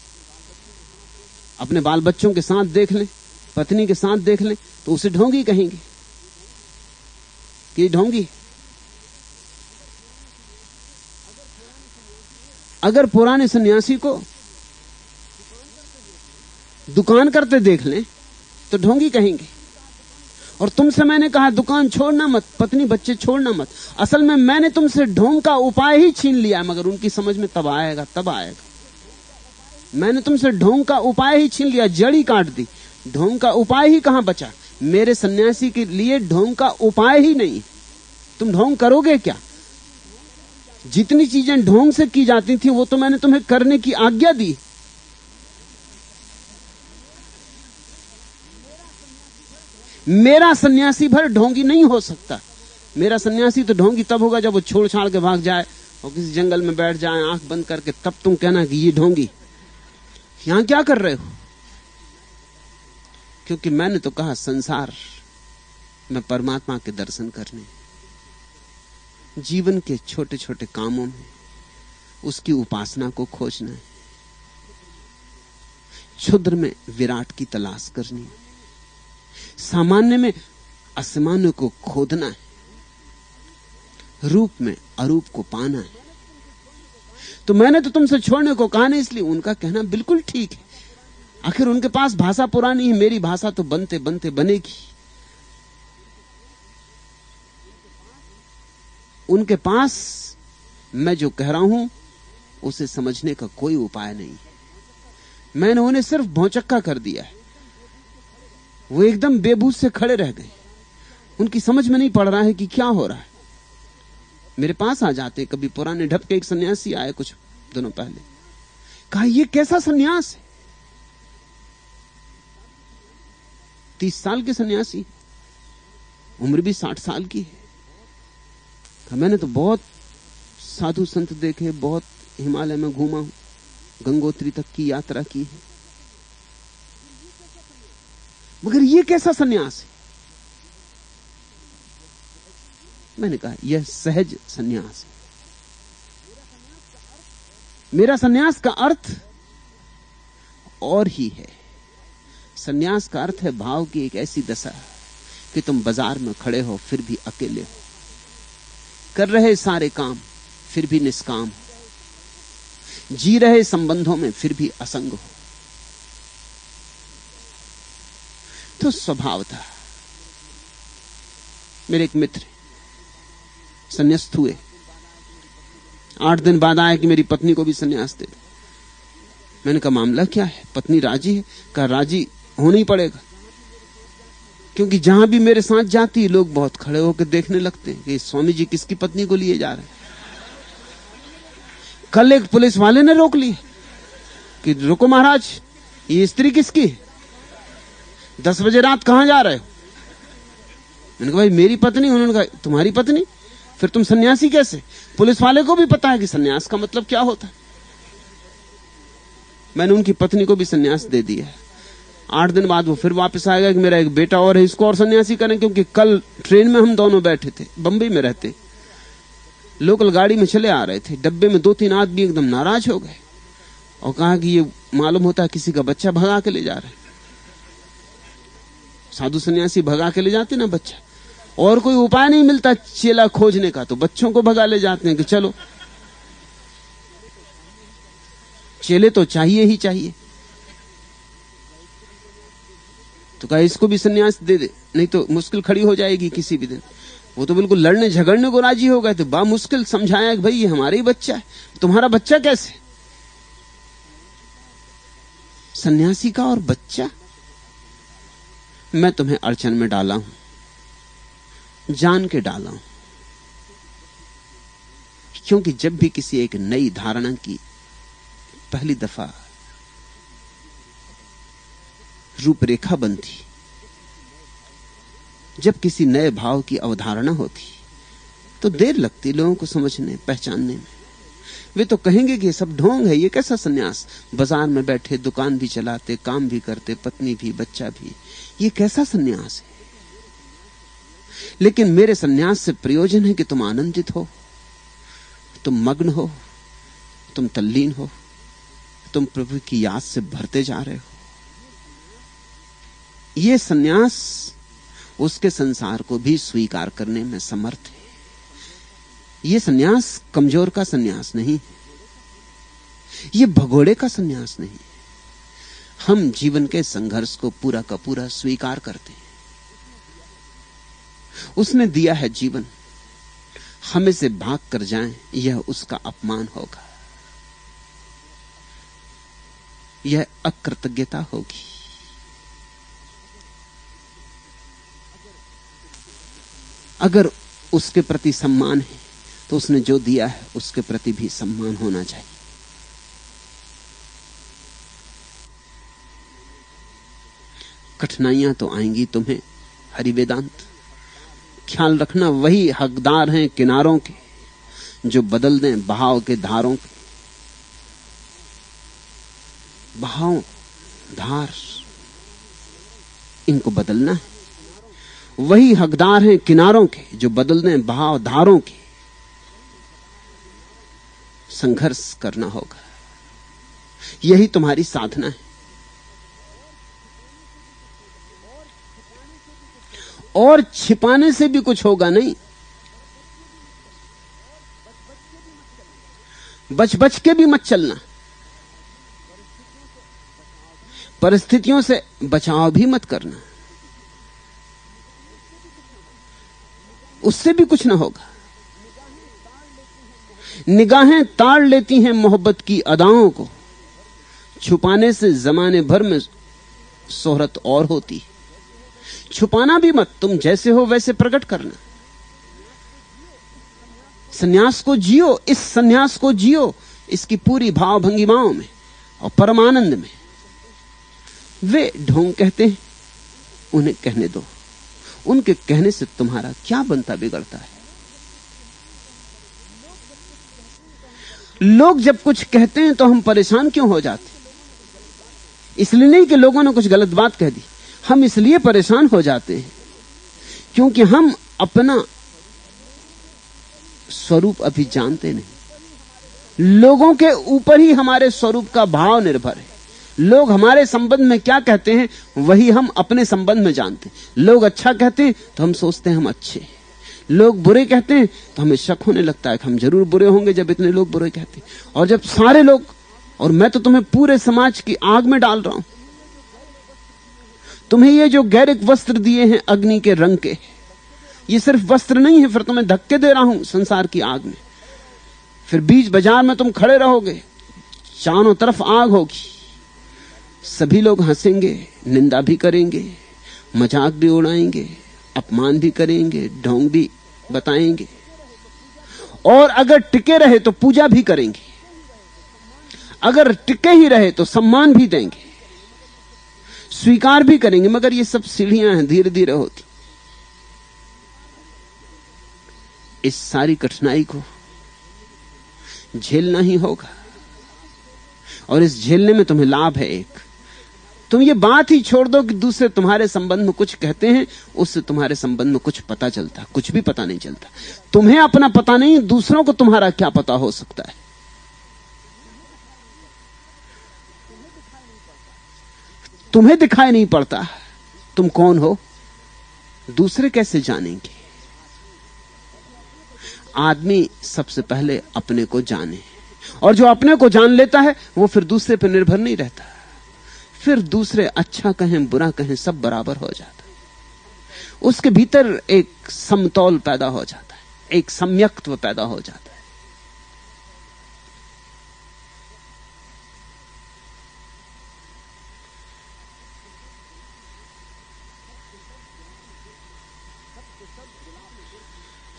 अपने बाल बच्चों के साथ देख लें, पत्नी के साथ देख लें, तो उसे ढोंगी कहेंगे कि ढोंगी। अगर पुराने सन्यासी को दुकान करते देख लें तो ढोंगी कहेंगे। और तुमसे मैंने कहा दुकान छोड़ना मत, पत्नी बच्चे छोड़ना मत। असल में मैंने तुमसे ढोंग का उपाय ही छीन लिया, मगर उनकी समझ में तब आएगा। मैंने तुमसे ढोंग का उपाय ही छीन लिया, जड़ी काट दी। ढोंग का उपाय ही कहां बचा? मेरे सन्यासी के लिए ढोंग का उपाय ही नहीं। तुम ढोंग करोगे क्या? जितनी चीजें ढोंग से की जाती थी वो तो मैंने तुम्हें करने की आज्ञा दी। मेरा सन्यासी भर ढोंगी नहीं हो सकता। मेरा सन्यासी तो ढोंगी तब होगा जब वो छोड़ छाड़ के भाग जाए और किसी जंगल में बैठ जाए आंख बंद करके, तब तुम कहना कि ये ढोंगी। यहां क्या कर रहे हो? क्योंकि मैंने तो कहा संसार में परमात्मा के दर्शन करने, जीवन के छोटे छोटे कामों में उसकी उपासना को खोजना है, क्षुद्र में विराट की तलाश करनी है, सामान्य में असामान्य को खोदना है, रूप में अरूप को पाना है। तो मैंने तो तुमसे छोड़ने को कहा नहीं, इसलिए उनका कहना बिल्कुल ठीक है। आखिर उनके पास भाषा पुरानी है, मेरी भाषा तो बनते बनते बनेगी। उनके पास मैं जो कह रहा हूं उसे समझने का कोई उपाय नहीं है। मैंने उन्हें सिर्फ भौचक्का कर दिया है। वो एकदम बेबूस से खड़े रह गए। उनकी समझ में नहीं पड़ रहा है कि क्या हो रहा है। मेरे पास आ जाते, कभी पुराने ढप के एक सन्यासी आए कुछ दिनों पहले, कहा ये कैसा सन्यास है? 30 साल के सन्यासी, उम्र भी 60 साल की है। मैंने तो बहुत साधु संत देखे, बहुत हिमालय में घूमा हूं, गंगोत्री तक की यात्रा की है, मगर ये कैसा सन्यास है? मैंने कहा यह सहज सन्यास है। मेरा सन्यास का अर्थ और ही है। सन्यास का अर्थ है भाव की एक ऐसी दशा कि तुम बाजार में खड़े हो फिर भी अकेले हो, कर रहे सारे काम फिर भी निष्काम हो, जी रहे संबंधों में फिर भी असंग हो। तो स्वभाव था। मेरे एक मित्र संन्यास्त हुए, 8 दिन बाद आए कि मेरी पत्नी को भी संन्यास दे दो। मैंने कहा मामला क्या है? पत्नी राजी है? कहा राजी होना ही पड़ेगा, क्योंकि जहां भी मेरे साथ जाती है लोग बहुत खड़े होकर देखने लगते हैं कि स्वामी जी किसकी पत्नी को लिए जा रहे हैं। कल एक पुलिस वाले ने रोक ली कि रुको महाराज, ये स्त्री किसकी है? 10 बजे रात कहां जा रहे हो? मैंने कहा भाई मेरी पत्नी। उन्होंने कहा तुम्हारी पत्नी? फिर तुम सन्यासी कैसे? पुलिस वाले को भी पता है कि सन्यास का मतलब क्या होता है। मैंने उनकी पत्नी को भी सन्यास दे दिया। 8 दिन बाद वो फिर वापस आएगा कि मेरा एक बेटा और है, इसको और सन्यासी करें। क्योंकि कल ट्रेन में हम दोनों बैठे थे, बंबई में रहते, लोकल गाड़ी में चले आ रहे थे, डब्बे में 2-3 आदमी एकदम नाराज हो गए और कहा कि ये मालूम होता है किसी का बच्चा भगा के ले जा रहे हैं। साधु सन्यासी भगा के ले जाते ना बच्चा, और कोई उपाय नहीं मिलता चेला खोजने का, तो बच्चों को भगा ले जाते हैं कि चलो, चेले तो चाहिए ही चाहिए। तो कहा इसको भी सन्यास दे दे, नहीं तो मुश्किल खड़ी हो जाएगी किसी भी दिन। वो तो बिल्कुल लड़ने झगड़ने को राजी हो गए थे। बा मुश्किल समझाया कि भाई ये हमारा ही बच्चा है, तुम्हारा बच्चा कैसे? सन्यासी का और बच्चा? मैं तुम्हें अड़चन में डाला हूं, जान के डाला हूं, क्योंकि जब भी किसी एक नई धारणा की पहली दफा रूपरेखा बनती, जब किसी नए भाव की अवधारणा होती, तो देर लगती लोगों को समझने पहचानने में। वे तो कहेंगे कि ये सब ढोंग है, ये कैसा सन्यास? बाजार में बैठे दुकान भी चलाते, काम भी करते, पत्नी भी बच्चा भी, ये कैसा सन्यास है? लेकिन मेरे सन्यास से प्रयोजन है कि तुम आनंदित हो, तुम मग्न हो, तुम तल्लीन हो, तुम प्रभु की याद से भरते जा रहे हो। ये सन्यास उसके संसार को भी स्वीकार करने में समर्थ है। ये सन्यास कमजोर का सन्यास नहीं, ये भगोड़े का सन्यास नहीं। हम जीवन के संघर्ष को पूरा का पूरा स्वीकार करते हैं। उसने दिया है जीवन, हमें से भाग कर जाएं, यह उसका अपमान होगा, यह अकृतज्ञता होगी। अगर उसके प्रति सम्मान है तो उसने जो दिया है उसके प्रति भी सम्मान होना चाहिए। कठिनाइयां तो आएंगी तुम्हें, हरि वेदांत, ख्याल रखना वही हकदार हैं किनारों के जो बदल दें बहाव के धारों के। बहाव, धार, इनको बदलना है। वही हकदार हैं किनारों के जो बदल दें बहाव धारों के। संघर्ष करना होगा, यही तुम्हारी साधना है। और छिपाने से भी कुछ होगा नहीं। बच बच के भी मत चलना, परिस्थितियों से बचाव भी मत करना, उससे भी कुछ ना होगा। निगाहें ताड़ लेती हैं मोहब्बत की अदाओं को, छुपाने से जमाने भर में शोहरत और होती। छुपाना भी मत, तुम जैसे हो वैसे प्रकट करना। सन्यास को जियो, इस सन्यास को जियो, इसकी पूरी भाव भंगिमाओं में और परमानंद में। वे ढोंग कहते हैं, उन्हें कहने दो। उनके कहने से तुम्हारा क्या बनता बिगड़ता है? लोग जब कुछ कहते हैं तो हम परेशान क्यों हो जाते? इसलिए नहीं कि लोगों ने कुछ गलत बात कह दी, हम इसलिए परेशान हो जाते हैं क्योंकि हम अपना स्वरूप अभी जानते नहीं। लोगों के ऊपर ही हमारे स्वरूप का भाव निर्भर है। लोग हमारे संबंध में क्या कहते हैं वही हम अपने संबंध में जानते हैं। लोग अच्छा कहते हैं तो हम सोचते हैं हम अच्छे हैं, लोग बुरे कहते हैं तो हमें शक होने लगता है कि हम जरूर बुरे होंगे जब इतने लोग बुरे कहते हैं। और जब सारे लोग, और मैं तो तुम्हें पूरे समाज की आग में डाल रहा हूं, तुम्हें ये जो गैरिक वस्त्र दिए हैं अग्नि के रंग के, ये सिर्फ वस्त्र नहीं है, फिर तुम्हें धक्के दे रहा हूं संसार की आग में। फिर बीच बाजार में तुम खड़े रहोगे, चारों तरफ आग होगी, सभी लोग हंसेंगे, निंदा भी करेंगे, मजाक भी उड़ाएंगे, अपमान भी करेंगे, ढोंग भी बताएंगे, और अगर टिके रहे तो पूजा भी करेंगे, अगर टिके ही रहे तो सम्मान भी देंगे, स्वीकार भी करेंगे। मगर ये सब सीढ़ियां हैं, धीरे धीरे होती। इस सारी कठिनाई को झेलना ही होगा, और इस झेलने में तुम्हें लाभ है एक। तुम ये बात ही छोड़ दो कि दूसरे तुम्हारे संबंध में कुछ कहते हैं, उससे तुम्हारे संबंध में कुछ पता चलता, कुछ भी पता नहीं चलता। तुम्हें अपना पता नहीं, दूसरों को तुम्हारा क्या पता हो सकता है? तुम्हें दिखाई नहीं पड़ता तुम कौन हो, दूसरे कैसे जानेंगे? आदमी सबसे पहले अपने को जाने, और जो अपने को जान लेता है वो फिर दूसरे पर निर्भर नहीं रहता। फिर दूसरे अच्छा कहें बुरा कहें सब बराबर हो जाता है। उसके भीतर एक समतौल पैदा हो जाता है, एक सम्यक्त्व पैदा हो जाता है।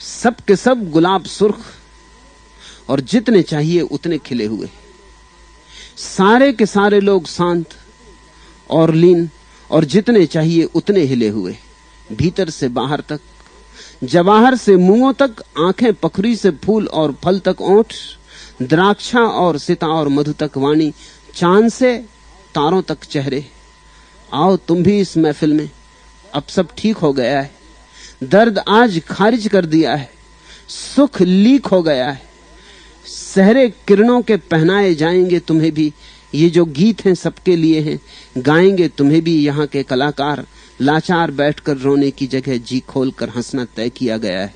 सब के सब गुलाब सुर्ख और जितने चाहिए उतने खिले हुए, सारे के सारे लोग शांत और लीन और जितने चाहिए उतने हिले हुए, भीतर से बाहर तक, जवाहर से मूंगों तक, आंखें पखरी से फूल और फल तक ओंठ, द्राक्षा और सीता और मधु तक वाणी, चांद से तारों तक चेहरे। आओ तुम भी इस महफिल में, अब सब ठीक हो गया है, दर्द आज खारिज कर दिया है, सुख लीक हो गया है, सहरे किरणों के पहनाए जाएंगे तुम्हें भी। ये जो गीत हैं सबके लिए हैं, गाएंगे तुम्हें भी यहाँ के कलाकार। लाचार बैठकर रोने की जगह जी खोलकर हंसना तय किया गया है।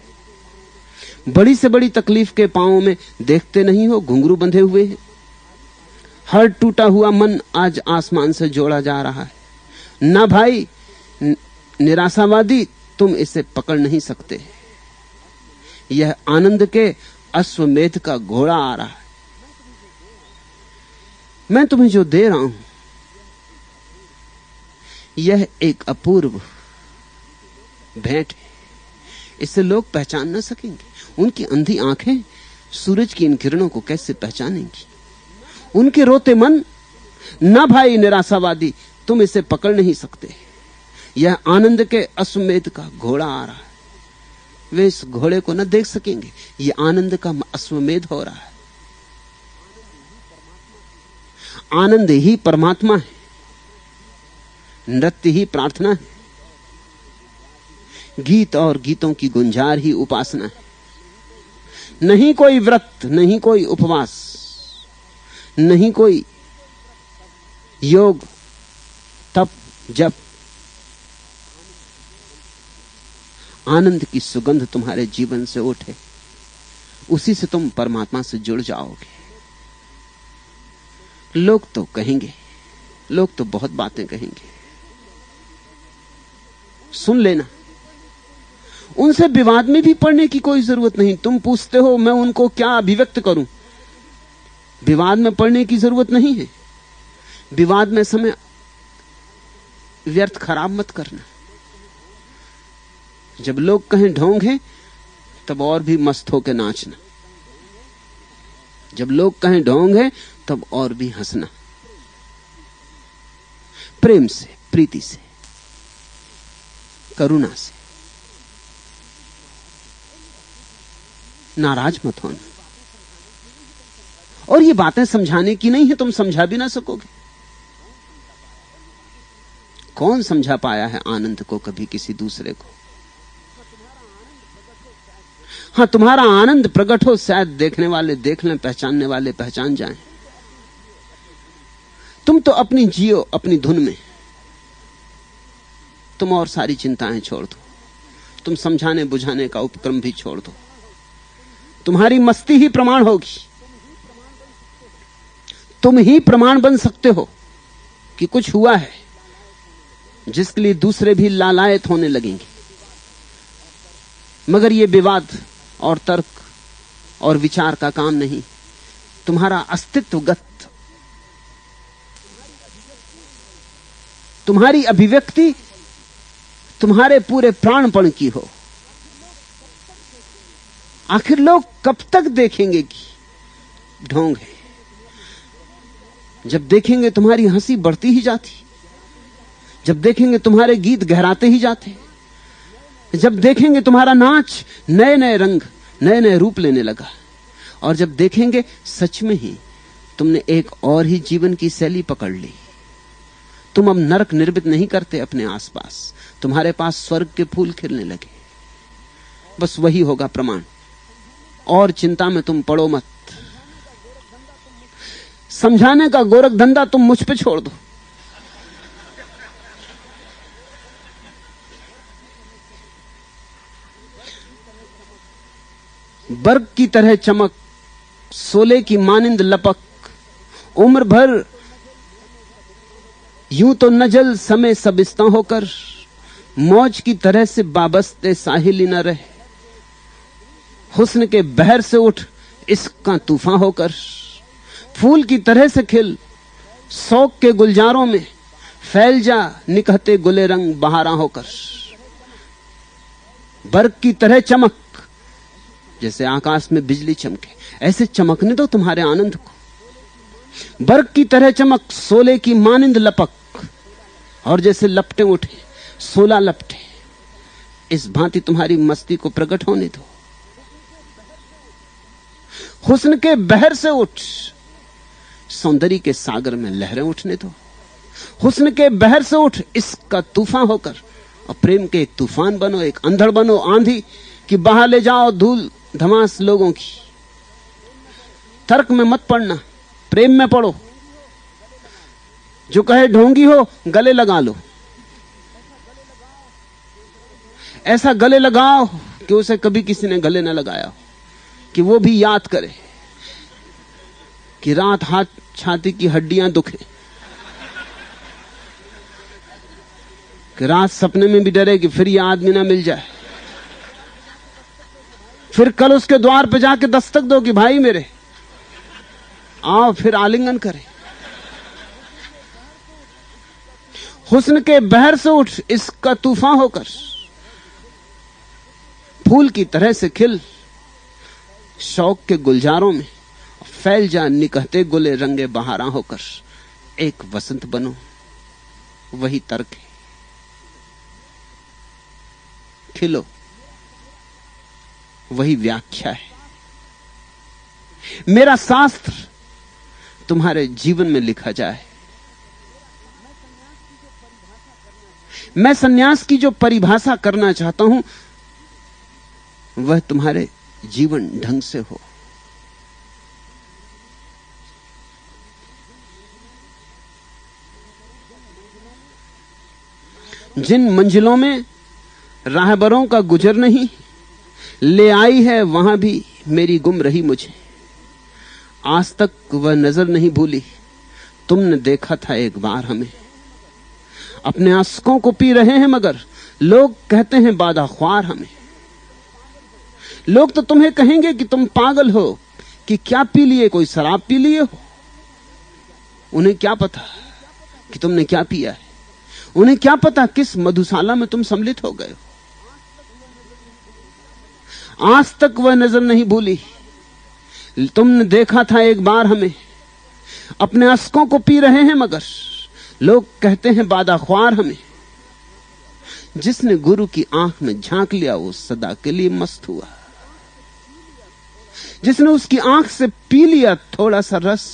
बड़ी से बड़ी तकलीफ के पांवों में देखते नहीं हो घुंघरू बंधे हुए हैं, हर टूटा हुआ मन आज आसमान से जोड़ा जा रहा है। ना भाई निराशावादी, तुम इसे पकड़ नहीं सकते। यह आनंद के अश्वमेध का घोड़ा आ रहा है। मैं तुम्हें जो दे रहा हूं यह एक अपूर्व भेंट है। इसे लोग पहचान ना सकेंगे। उनकी अंधी आंखें सूरज की इन किरणों को कैसे पहचानेंगी? उनके रोते मन, ना भाई निराशावादी, तुम इसे पकड़ नहीं सकते। यह आनंद के अश्वमेध का घोड़ा आ रहा है। वे इस घोड़े को न देख सकेंगे। यह आनंद का अश्वमेध हो रहा है। आनंद ही परमात्मा है, नृत्य ही प्रार्थना है, गीत और गीतों की गुंजार ही उपासना है। नहीं कोई व्रत, नहीं कोई उपवास, नहीं कोई योग, तप, जप। आनंद की सुगंध तुम्हारे जीवन से उठे, उसी से तुम परमात्मा से जुड़ जाओगे। लोग तो कहेंगे, लोग तो बहुत बातें कहेंगे, सुन लेना। उनसे विवाद में भी पड़ने की कोई जरूरत नहीं। तुम पूछते हो मैं उनको क्या अभिव्यक्त करूं। विवाद में पड़ने की जरूरत नहीं है। विवाद में समय व्यर्थ खराब मत करना। जब लोग कहें ढोंग है, तब और भी मस्त होकर नाचना। जब लोग कहें ढोंग है, तब और भी हंसना। प्रेम से, प्रीति से, करुणा से, नाराज मत होना। और ये बातें समझाने की नहीं है, तुम समझा भी ना सकोगे। कौन समझा पाया है आनंद को कभी किसी दूसरे को? हां, तुम्हारा आनंद प्रकट हो, शायद देखने वाले देख लें, पहचानने वाले पहचान जाएं। तुम तो अपनी जियो, अपनी धुन में। तुम और सारी चिंताएं छोड़ दो। तुम समझाने बुझाने का उपक्रम भी छोड़ दो। तुम्हारी मस्ती ही प्रमाण होगी। तुम ही प्रमाण बन सकते हो कि कुछ हुआ है, जिसके लिए दूसरे भी लालायत होने लगेंगे। मगर यह विवाद और तर्क और विचार का काम नहीं। तुम्हारा अस्तित्वगत, तुम्हारी अभिव्यक्ति तुम्हारे पूरे प्राणपण की हो। आखिर लोग कब तक देखेंगे कि ढोंग है? जब देखेंगे तुम्हारी हंसी बढ़ती ही जाती, जब देखेंगे तुम्हारे गीत गहराते ही जाते, जब देखेंगे तुम्हारा नाच नए नए रंग, नए नए रूप लेने लगा, और जब देखेंगे सच में ही तुमने एक और ही जीवन की शैली पकड़ ली। तुम अब नरक निर्मित नहीं करते अपने आसपास, तुम्हारे पास स्वर्ग के फूल खिलने लगे। बस वही होगा प्रमाण। और चिंता में तुम पड़ो मत। समझाने का गोरख धंधा तुम मुझ पे छोड़ दो। बर्ग की तरह चमक, सोले की मानिंद लपक, उम्र भर यूं तो न जल समय सबिस्ता होकर, मौज की तरह से बाबस्ते साहिल न रहे, हुस्न के बहर से उठ इश्क का तूफान होकर, फूल की तरह से खिल शौक के गुलजारों में, फैल जा निकहते गुले रंग बहारा होकर। बर्ग की तरह चमक, जैसे आकाश में बिजली चमके, ऐसे चमकने दो तुम्हारे आनंद को। बर्ग की तरह चमक, सोले की मानिंद लपक, और जैसे लपटे उठे, सोला लपटे, इस भांति तुम्हारी मस्ती को प्रकट होने दो। हुस्न के बहर से उठ, सौंदर्य के सागर में लहरें उठने दो। हुस्न के बहर से उठ, इसका तूफान होकर, और प्रेम के एक तूफान बनो, एक अंधड़ बनो, आंधी कि बहा ले जाओ धूल धमास लोगों की। तर्क में मत पड़ना, प्रेम में पड़ो। जो कहे ढोंगी हो, गले लगा लो। ऐसा गले लगाओ कि उसे कभी किसी ने गले न लगाया हो, कि वो भी याद करे। कि रात हाथ छाती की हड्डियां दुखे, कि रात सपने में भी डरे कि फिर ये आदमी ना मिल जाए, फिर कल उसके द्वार पे जाके दस्तक दो कि भाई मेरे आओ, फिर आलिंगन करें। हुस्न के बहर से उठ इसका तूफान होकर, फूल की तरह से खिल शौक के गुलजारों में, फैल जा निकहते गुले रंगे बहारा होकर। एक वसंत बनो, वही तर्क है। खिलो, वही व्याख्या है। मेरा शास्त्र तुम्हारे जीवन में लिखा जाए। मैं सन्यास की जो परिभाषा करना चाहता हूं वह तुम्हारे जीवन ढंग से हो। जिन मंजिलों में राहबरों का गुजर नहीं, ले आई है वहां भी मेरी गुम रही मुझे। आज तक वह नजर नहीं भूली, तुमने देखा था एक बार हमें। अपने आंसुओं को पी रहे हैं मगर लोग कहते हैं बादा ख्वार हमें। लोग तो तुम्हें कहेंगे कि तुम पागल हो, कि क्या पी लिए, कोई शराब पी लिए हो। उन्हें क्या पता कि तुमने क्या पिया है, उन्हें क्या पता किस मधुशाला में तुम सम्मिलित हो गए हो। आज तक वह नजर नहीं भूली, तुमने देखा था एक बार हमें। अपने आंसुओं को पी रहे हैं मगर लोग कहते हैं बादा ख्वार हमें। जिसने गुरु की आंख में झांक लिया वो सदा के लिए मस्त हुआ। जिसने उसकी आंख से पी लिया थोड़ा सा रस,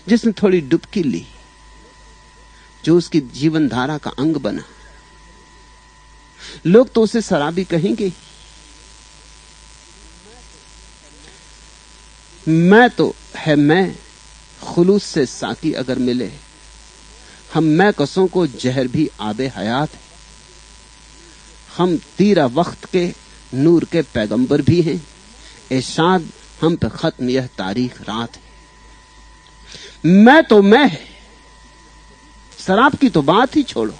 जिसने थोड़ी डुबकी ली, जो उसकी जीवन धारा का अंग बना, लोग तो उसे शराबी कहेंगे। मैं तो है मैं, खुलूस से साकी अगर मिले, हम मैं कसों को जहर भी आबे हयात है। हम तीरा वक्त के नूर के पैगंबर भी हैं, इरशाद हम पे खत्म यह तारीख रात है। मैं तो मैं है, शराब की तो बात ही छोड़ो।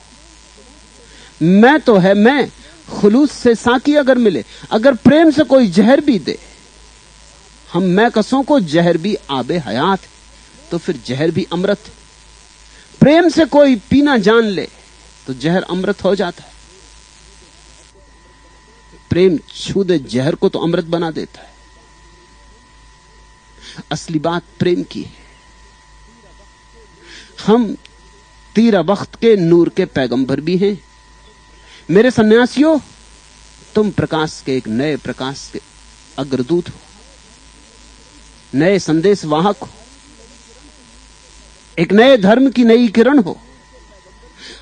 मैं तो है मैं, खुलूस से साकी अगर मिले, अगर प्रेम से कोई जहर भी दे, हम मैं कसों को जहर भी आबे हयात है, तो फिर जहर भी अमृत है। प्रेम से कोई पीना जान ले तो जहर अमृत हो जाता है। प्रेम छू दे जहर को तो अमृत बना देता है। असली बात प्रेम की है। हम तीरा वक्त के नूर के पैगंबर भी हैं। मेरे सन्यासियों, तुम प्रकाश के एक नए प्रकाश के अग्रदूत हो, नए संदेश वाहक हो, एक नए धर्म की नई किरण हो।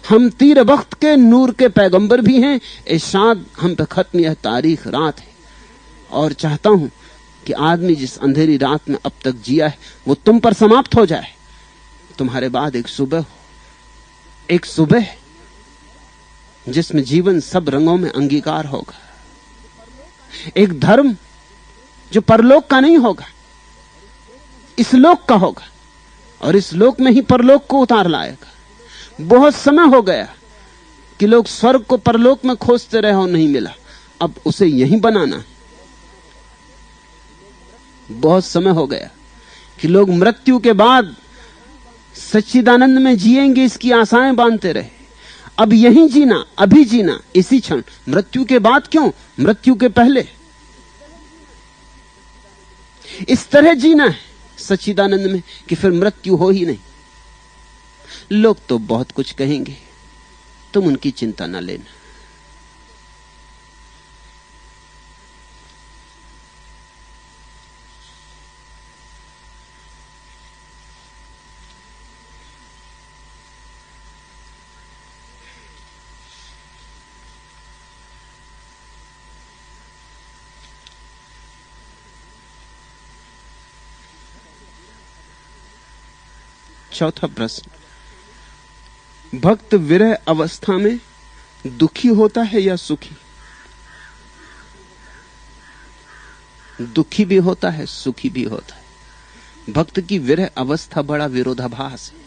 हम तीर वक्त के नूर के पैगंबर भी हैं, इरशाद हम पे खत्म यह तारीख रात है। और चाहता हूं कि आदमी जिस अंधेरी रात में अब तक जिया है वो तुम पर समाप्त हो जाए। तुम्हारे बाद एक सुबह हो, एक सुबह जिसमें जीवन सब रंगों में अंगीकार होगा। एक धर्म जो परलोक का नहीं होगा, इस लोक का होगा, और इस लोक में ही परलोक को उतार लाएगा। बहुत समय हो गया कि लोग स्वर्ग को परलोक में खोजते रहे और नहीं मिला, अब उसे यहीं बनाना है। बहुत समय हो गया कि लोग मृत्यु के बाद सच्चिदानंद में जिएंगे इसकी आशाएं बांधते रहे। अब यहीं जीना, अभी जीना, इसी क्षण। मृत्यु के बाद क्यों, मृत्यु के पहले। इस तरह जीना है सच्चिदानंद में कि फिर मृत्यु हो ही नहीं। लोग तो बहुत कुछ कहेंगे, तुम उनकी चिंता ना लेना। चौथा प्रश्न, भक्त विरह अवस्था में दुखी होता है या सुखी? दुखी भी होता है, सुखी भी होता है। भक्त की विरह अवस्था बड़ा विरोधाभास है।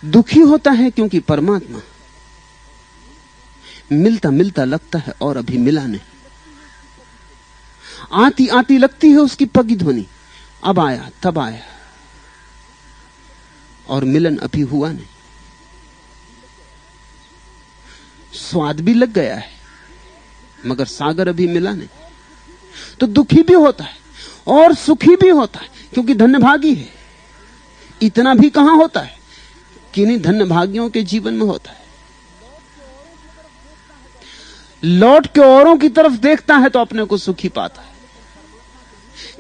दुखी होता है क्योंकि परमात्मा मिलता मिलता लगता है और अभी मिला नहीं। आती आती लगती है उसकी पगी ध्वनि, अब आया तब आया, और मिलन अभी हुआ नहीं। स्वाद भी लग गया है मगर सागर अभी मिला नहीं। तो दुखी भी होता है और सुखी भी होता है क्योंकि धन्यभागी है। इतना भी कहां होता है कि नहीं धन्यभागियों के जीवन में होता है। लौट के औरों की तरफ देखता है तो अपने को सुखी पाता है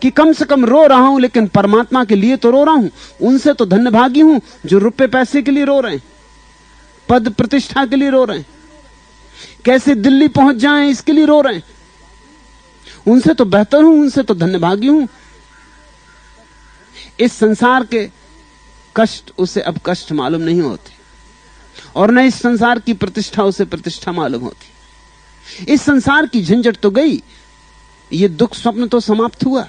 कि कम से कम रो रहा हूं लेकिन परमात्मा के लिए तो रो रहा हूं। उनसे तो धन्यभागी हूं जो रुपए पैसे के लिए रो रहे हैं, पद प्रतिष्ठा के लिए रो रहे हैं, कैसे दिल्ली पहुंच जाएं इसके लिए रो रहे हैं। उनसे तो बेहतर हूं, उनसे तो धन्यभागी हूं। इस संसार के कष्ट उसे अब कष्ट मालूम नहीं होते और न इस संसार की प्रतिष्ठा उसे प्रतिष्ठा मालूम होती। इस संसार की झंझट तो गई, ये दुख स्वप्न तो समाप्त हुआ।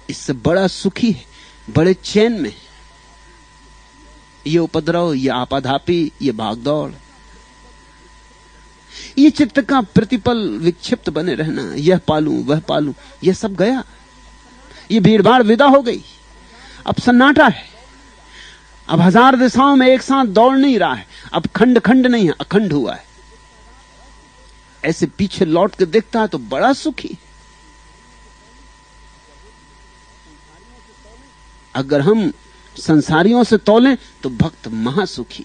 इससे बड़ा सुखी है, बड़े चैन में। ये उपद्रव, ये आपाधापी, ये भागदौड़, ये चित्त का प्रतिपल विक्षिप्त बने रहना, यह पालूं वह पालूं, यह सब गया। ये भीड़भाड़ विदा हो गई, अब सन्नाटा है। अब हजार दिशाओं में एक साथ दौड़ नहीं रहा है, अब खंड खंड नहीं है, अखंड हुआ है। ऐसे पीछे लौट के देखता है तो बड़ा सुखी। अगर हम संसारियों से तौलें तो भक्त महासुखी,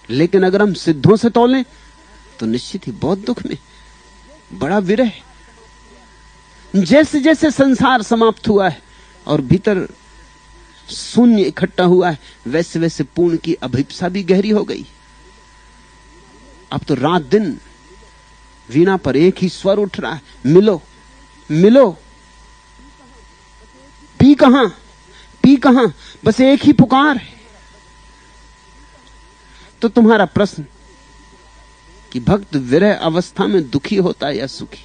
लेकिन अगर हम सिद्धों से तौलें तो निश्चित ही बहुत दुख में, बड़ा विरह। जैसे जैसे संसार समाप्त हुआ है और भीतर शून्य इकट्ठा हुआ है, वैसे वैसे पूर्ण की अभिप्सा भी गहरी हो गई। अब तो रात दिन वीणा पर एक ही स्वर उठ रहा है, मिलो मिलो। पी कहां, बस एक ही पुकार है। तो तुम्हारा प्रश्न कि भक्त विरह अवस्था में दुखी होता है या सुखी?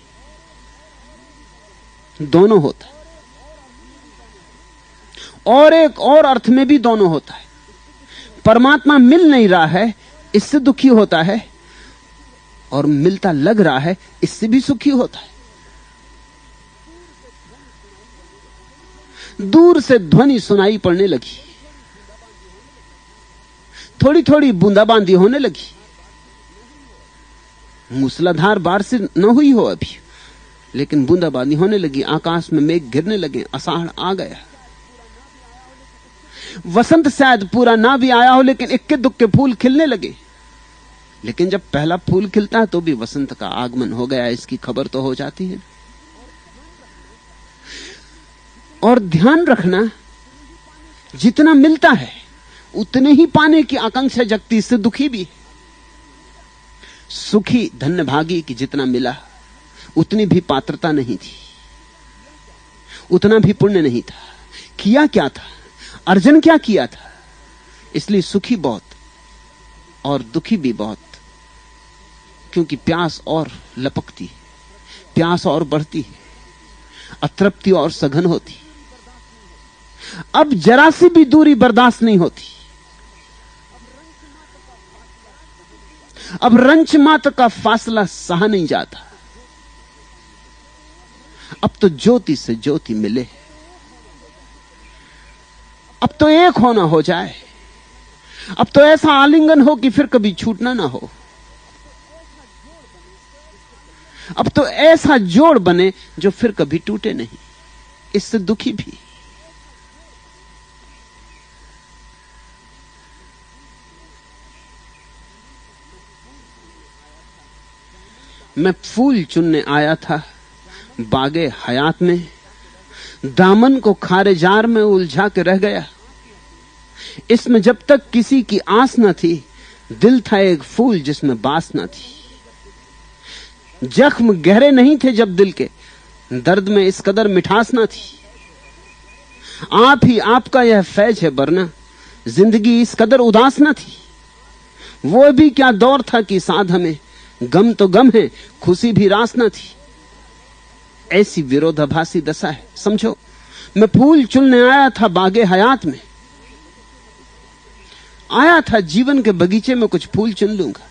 दोनों होता है, और एक और अर्थ में भी दोनों होता है। परमात्मा मिल नहीं रहा है, इससे दुखी होता है, और मिलता लग रहा है, इससे भी सुखी होता है। दूर से ध्वनि सुनाई पड़ने लगी, थोड़ी थोड़ी बूंदाबांदी होने लगी। मूसलाधार बारिश न हुई हो अभी, लेकिन बूंदाबांदी होने लगी। आकाश में मेघ गिरने लगे, आषाढ़ आ गया। वसंत शायद पूरा ना भी आया हो, लेकिन इक्के दुक्के फूल खिलने लगे। लेकिन जब पहला फूल खिलता है तो भी वसंत का आगमन हो गया, इसकी खबर तो हो जाती है। और ध्यान रखना, जितना मिलता है उतने ही पाने की आकांक्षा जगती, इससे दुखी भी। सुखी धन्यभागी कि जितना मिला उतनी भी पात्रता नहीं थी, उतना भी पुण्य नहीं था। किया क्या था, अर्जन क्या किया था, इसलिए सुखी बहुत और दुखी भी बहुत। क्योंकि प्यास और लपकती है, प्यास और बढ़ती है, अतृप्ति और सघन होती। अब जरा सी भी दूरी बर्दाश्त नहीं होती। अब रंच मात्र का फासला सहा नहीं जाता। अब तो ज्योति से ज्योति मिले, अब तो एक होना हो जाए, अब तो ऐसा आलिंगन हो कि फिर कभी छूटना ना हो, अब तो ऐसा जोड़ बने जो फिर कभी टूटे नहीं। इससे दुखी भी। मैं फूल चुनने आया था बागे हयात में, दामन को खारे जार में उलझा के रह गया। इसमें जब तक किसी की आस न थी, दिल था एक फूल जिसमें बास न थी। जख्म गहरे नहीं थे जब दिल के, दर्द में इस कदर मिठास न थी। आप ही आपका यह फैज है वरना जिंदगी इस कदर उदास न थी। वो भी क्या दौर था कि साथ हमें, गम तो गम है, खुशी भी रास न थी। ऐसी विरोधाभासी दशा है। समझो, मैं फूल चुनने आया था बागे हयात में, आया था जीवन के बगीचे में कुछ फूल चुन लूंगा।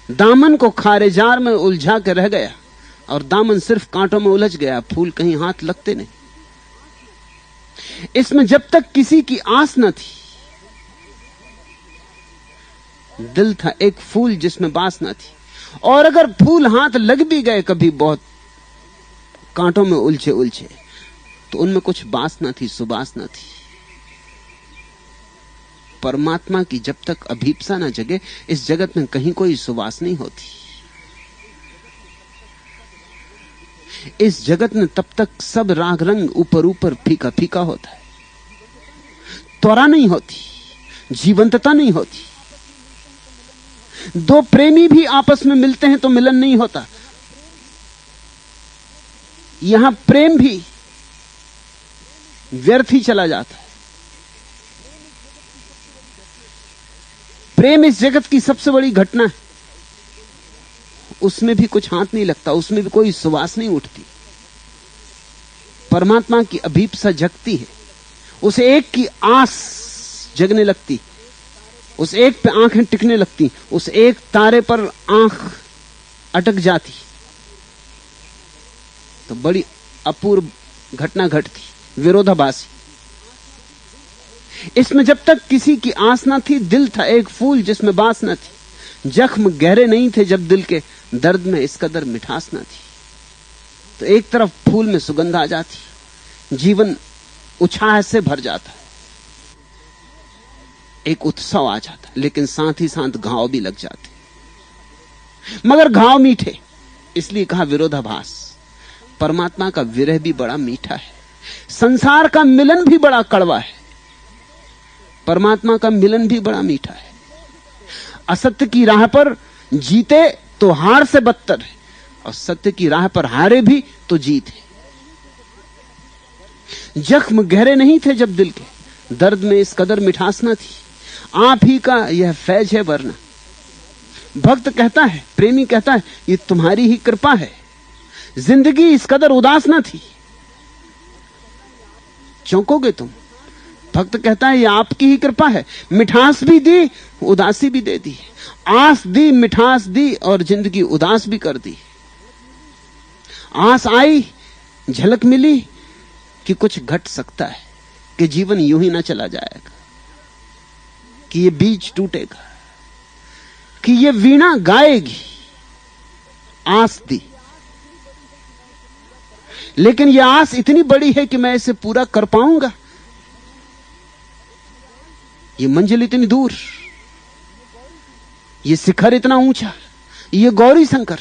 दामन को खारे जार में उलझा के रह गया और दामन सिर्फ कांटों में उलझ गया, फूल कहीं हाथ लगते नहीं। इसमें जब तक किसी की आस न थी, दिल था एक फूल जिसमें बास न थी। और अगर फूल हाथ लग भी गए कभी बहुत कांटों में उलझे उलझे, तो उनमें कुछ बास न थी, सुबास न थी। परमात्मा की जब तक अभीप्सा न जगे, इस जगत में कहीं कोई सुवास नहीं होती। इस जगत में तब तक सब राग रंग ऊपर ऊपर फीका फीका होता है। त्वरा नहीं होती, जीवंतता नहीं होती। दो प्रेमी भी आपस में मिलते हैं तो मिलन नहीं होता। यहां प्रेम भी व्यर्थ ही चला जाता है। प्रेम इस जगत की सबसे बड़ी घटना है। उसमें भी कुछ हाथ नहीं लगता, उसमें भी कोई सुवास नहीं उठती। परमात्मा की अभीप्सा जगती है, उसे एक की आस जगने लगती, उस एक पे आंखें टिकने लगती, उस एक तारे पर आंख अटक जाती, तो बड़ी अपूर्व घटना घटती, विरोधाभासी। इसमें जब तक किसी की आस ना थी, दिल था एक फूल जिसमें बास ना थी। जख्म गहरे नहीं थे जब दिल के, दर्द में इस कदर मिठास ना थी। तो एक तरफ फूल में सुगंध आ जाती, जीवन उत्साह से भर जाता, एक उत्सव आ जाता, लेकिन साथ ही साथ घाव भी लग जाते। मगर घाव मीठे, इसलिए कहा विरोधाभास। परमात्मा का विरह भी बड़ा मीठा है, संसार का मिलन भी बड़ा कड़वा है, परमात्मा का मिलन भी बड़ा मीठा है। असत्य की राह पर जीते तो हार से बदतर है, और सत्य की राह पर हारे भी तो जीत है। जख्म गहरे नहीं थे जब दिल के, दर्द में इस कदर मिठास न थी। आप ही का यह फैज है वरना। भक्त कहता है, प्रेमी कहता है, ये तुम्हारी ही कृपा है। जिंदगी इस कदर उदास न थी, चौंकोगे तुम। भक्त कहता है, ये आपकी ही कृपा है, मिठास भी दी, उदासी भी दे दी, आस दी, मिठास दी, और जिंदगी उदास भी कर दी। आस आई, झलक मिली कि कुछ घट सकता है, कि जीवन यूं ही ना चला जाएगा, कि ये बीज टूटेगा, कि ये वीणा गाएगी। आस दी, लेकिन ये आस इतनी बड़ी है कि मैं इसे पूरा कर पाऊंगा। ये मंजिल इतनी दूर, ये शिखर इतना ऊंचा, ये गौरी शंकर,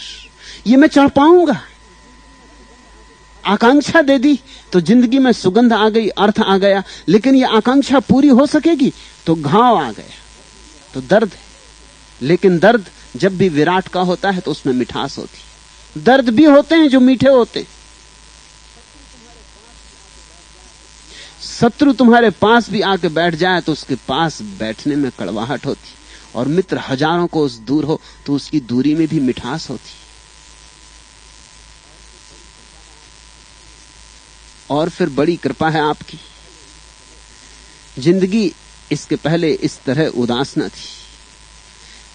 ये मैं चढ़ पाऊंगा। आकांक्षा दे दी तो जिंदगी में सुगंध आ गई, अर्थ आ गया, लेकिन ये आकांक्षा पूरी हो सकेगी तो घाव आ गया, तो दर्द है। लेकिन दर्द जब भी विराट का होता है तो उसमें मिठास होती। दर्द भी होते हैं जो मीठे होते। शत्रु तुम्हारे पास भी आके बैठ जाए तो उसके पास बैठने में कड़वाहट होती, और मित्र हजारों को उस दूर हो तो उसकी दूरी में भी मिठास होती। और फिर बड़ी कृपा है आपकी, जिंदगी इसके पहले इस तरह उदास न थी।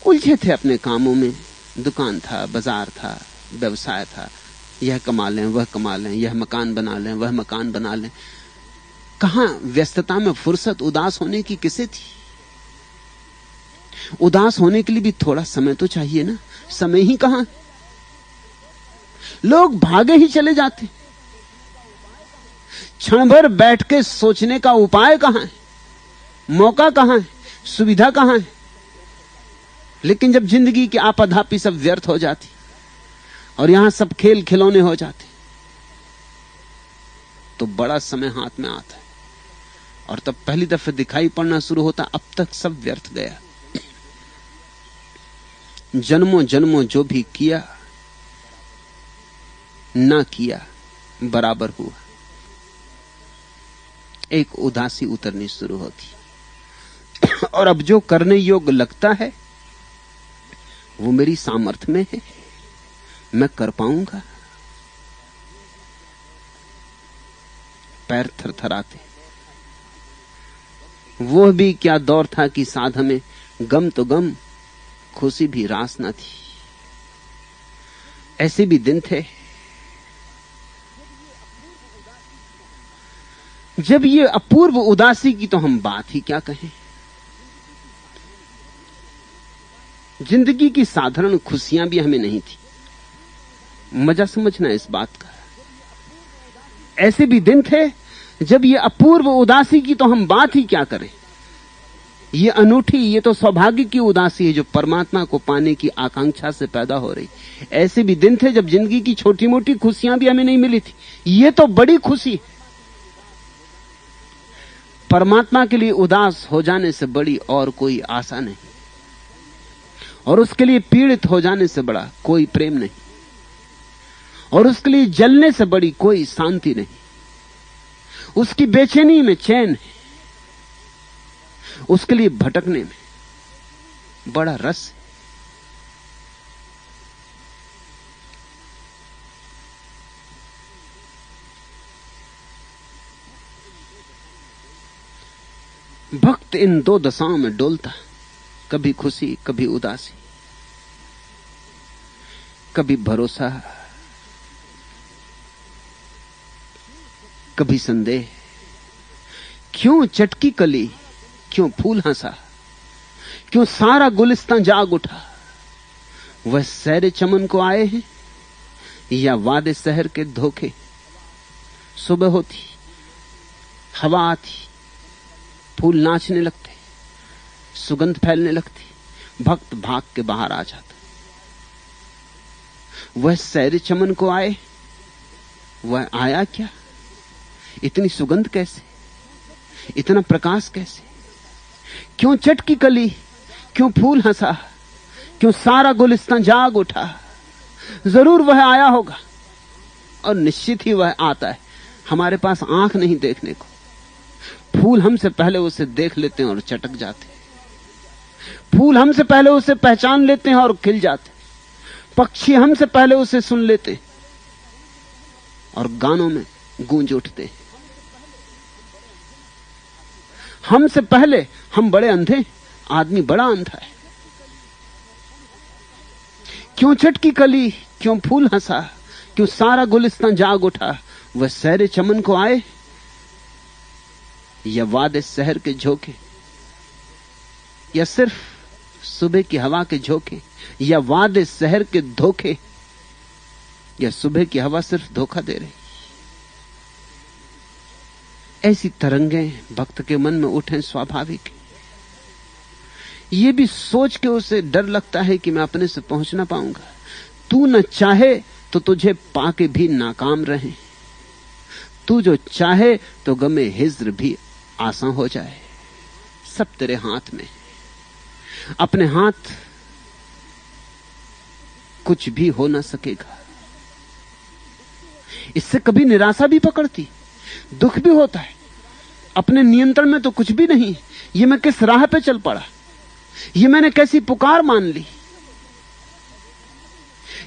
उलझे थे अपने कामों में, दुकान था, बाजार था, व्यवसाय था, यह कमा लें, वह कमा लें, यह मकान बना लें, वह मकान बना लें। कहां व्यस्तता में फुर्सत उदास होने की किसे थी? उदास होने के लिए भी थोड़ा समय तो चाहिए ना, समय ही कहां। लोग भागे ही चले जाते, क्षण भर बैठ के सोचने का उपाय कहां है, मौका कहां है, सुविधा कहां है। लेकिन जब जिंदगी की आपाधापी सब व्यर्थ हो जाती और यहां सब खेल खिलौने हो जाते, तो बड़ा समय हाथ में आता है, और तब पहली दफे दिखाई पड़ना शुरू होता, अब तक सब व्यर्थ गया। जन्मों जन्मों जो भी किया ना किया बराबर हुआ। एक उदासी उतरनी शुरू होती, और अब जो करने योग्य लगता है वो मेरी सामर्थ्य में है, मैं कर पाऊंगा। पैर थरथराते। वो भी क्या दौर था कि साथ हमें गम तो गम, खुशी भी रास न थी। ऐसे भी दिन थे जब ये अपूर्व उदासी की तो हम बात ही क्या कहें। जिंदगी की साधारण खुशियां भी हमें नहीं थी। मजा समझना इस बात का। ऐसे भी दिन थे जब ये अपूर्व उदासी की तो हम बात ही क्या करें। ये अनूठी, ये तो सौभाग्य की उदासी है जो परमात्मा को पाने की आकांक्षा से पैदा हो रही। ऐसे भी दिन थे जब जिंदगी की छोटी मोटी खुशियां भी हमें नहीं मिली थी। ये तो बड़ी खुशी। परमात्मा के लिए उदास हो जाने से बड़ी और कोई आशा नहीं, और उसके लिए पीड़ित हो जाने से बड़ा कोई प्रेम नहीं, और उसके लिए जलने से बड़ी कोई शांति नहीं। उसकी बेचैनी में चैन है, उसके लिए भटकने में बड़ा रस है। भक्त इन दो दशाओं में डोलता, कभी खुशी कभी उदासी, कभी भरोसा कभी संदेह। क्यों चटकी कली, क्यों फूल हंसा, क्यों सारा गुलिस्तां जाग उठा। वह सैरे चमन को आए हैं या वादे शहर के धोखे। सुबह होती, हवा आती, फूल नाचने लगते, सुगंध फैलने लगती, भक्त भाग के बाहर आ जाता। वह सैरे चमन को आए, वह आया क्या? इतनी सुगंध कैसे, इतना प्रकाश कैसे? क्यों चटकी कली, क्यों फूल हंसा, क्यों सारा गुलिस्तां जाग उठा। जरूर वह आया होगा, और निश्चित ही वह आता है। हमारे पास आंख नहीं देखने को। फूल हमसे पहले उसे देख लेते हैं और चटक जाते हैं। फूल हमसे पहले उसे पहचान लेते हैं और खिल जाते हैं। पक्षी हमसे पहले उसे सुन लेते हैं और गानों में गूंज उठते हैं। हमसे पहले हम बड़े अंधे, आदमी बड़ा अंधा है। क्यों चटकी कली, क्यों फूल हंसा, क्यों सारा गुलिस्तां जाग उठा। वह सहरे चमन को आए या वादे शहर के झोंके, या सिर्फ सुबह की हवा के झोंके, या वादे शहर के धोखे, या सुबह की हवा सिर्फ धोखा दे रही। ऐसी तरंगें भक्त के मन में उठें स्वाभाविक। ये भी सोच के उसे डर लगता है कि मैं अपने से पहुंच ना पाऊंगा। तू न चाहे तो तुझे पाके भी नाकाम रहे, तू जो चाहे तो गमे हिज्र भी आसान हो जाए। सब तेरे हाथ में। अपने हाथ कुछ भी हो ना सकेगा। इससे कभी निराशा भी पकड़ती, दुख भी होता है। अपने नियंत्रण में तो कुछ भी नहीं। ये मैं किस राह पे चल पड़ा, ये मैंने कैसी पुकार मान ली,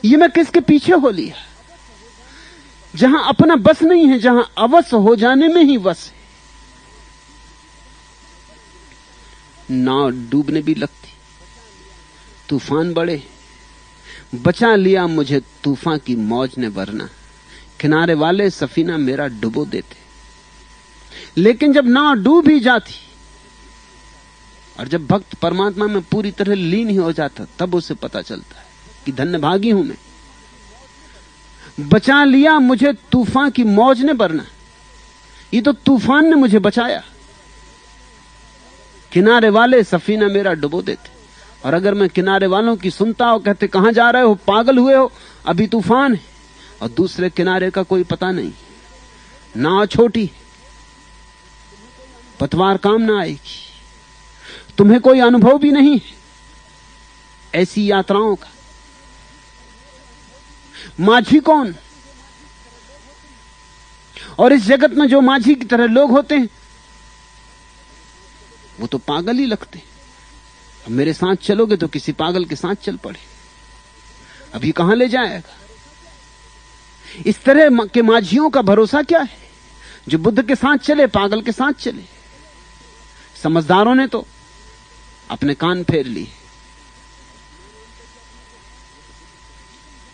ये मैं किसके पीछे हो लिया। जहां अपना बस नहीं है, जहां अवश्य हो जाने में ही वश है। नाव डूबने भी लगती, तूफान बड़े, बचा लिया मुझे तूफान की मौज ने, वरना किनारे वाले सफीना मेरा डुबो देते। लेकिन जब नाव डूब ही जाती और जब भक्त परमात्मा में पूरी तरह लीन ही हो जाता, तब उसे पता चलता है कि धन्यभागी हूं मैं। बचा लिया मुझे तूफान की मौज ने, वरना ये तो तूफान ने मुझे बचाया। किनारे वाले सफीना मेरा डुबो देते। और अगर मैं किनारे वालों की सुनता हो, कहते कहां जा रहे हो, पागल हुए हो, अभी तूफान है, और दूसरे किनारे का कोई पता नहीं, नाव छोटी, पतवार काम ना आएगी, तुम्हें कोई अनुभव भी नहीं है ऐसी यात्राओं का। माझी कौन? और इस जगत में जो माझी की तरह लोग होते हैं वो तो पागल ही लगते। अब मेरे साथ चलोगे तो किसी पागल के साथ चल पड़े, अभी कहां ले जाएगा। इस तरह के माझियों का भरोसा क्या है? जो बुद्ध के साथ चले पागल के साथ चले। समझदारों ने तो अपने कान फेर लिए।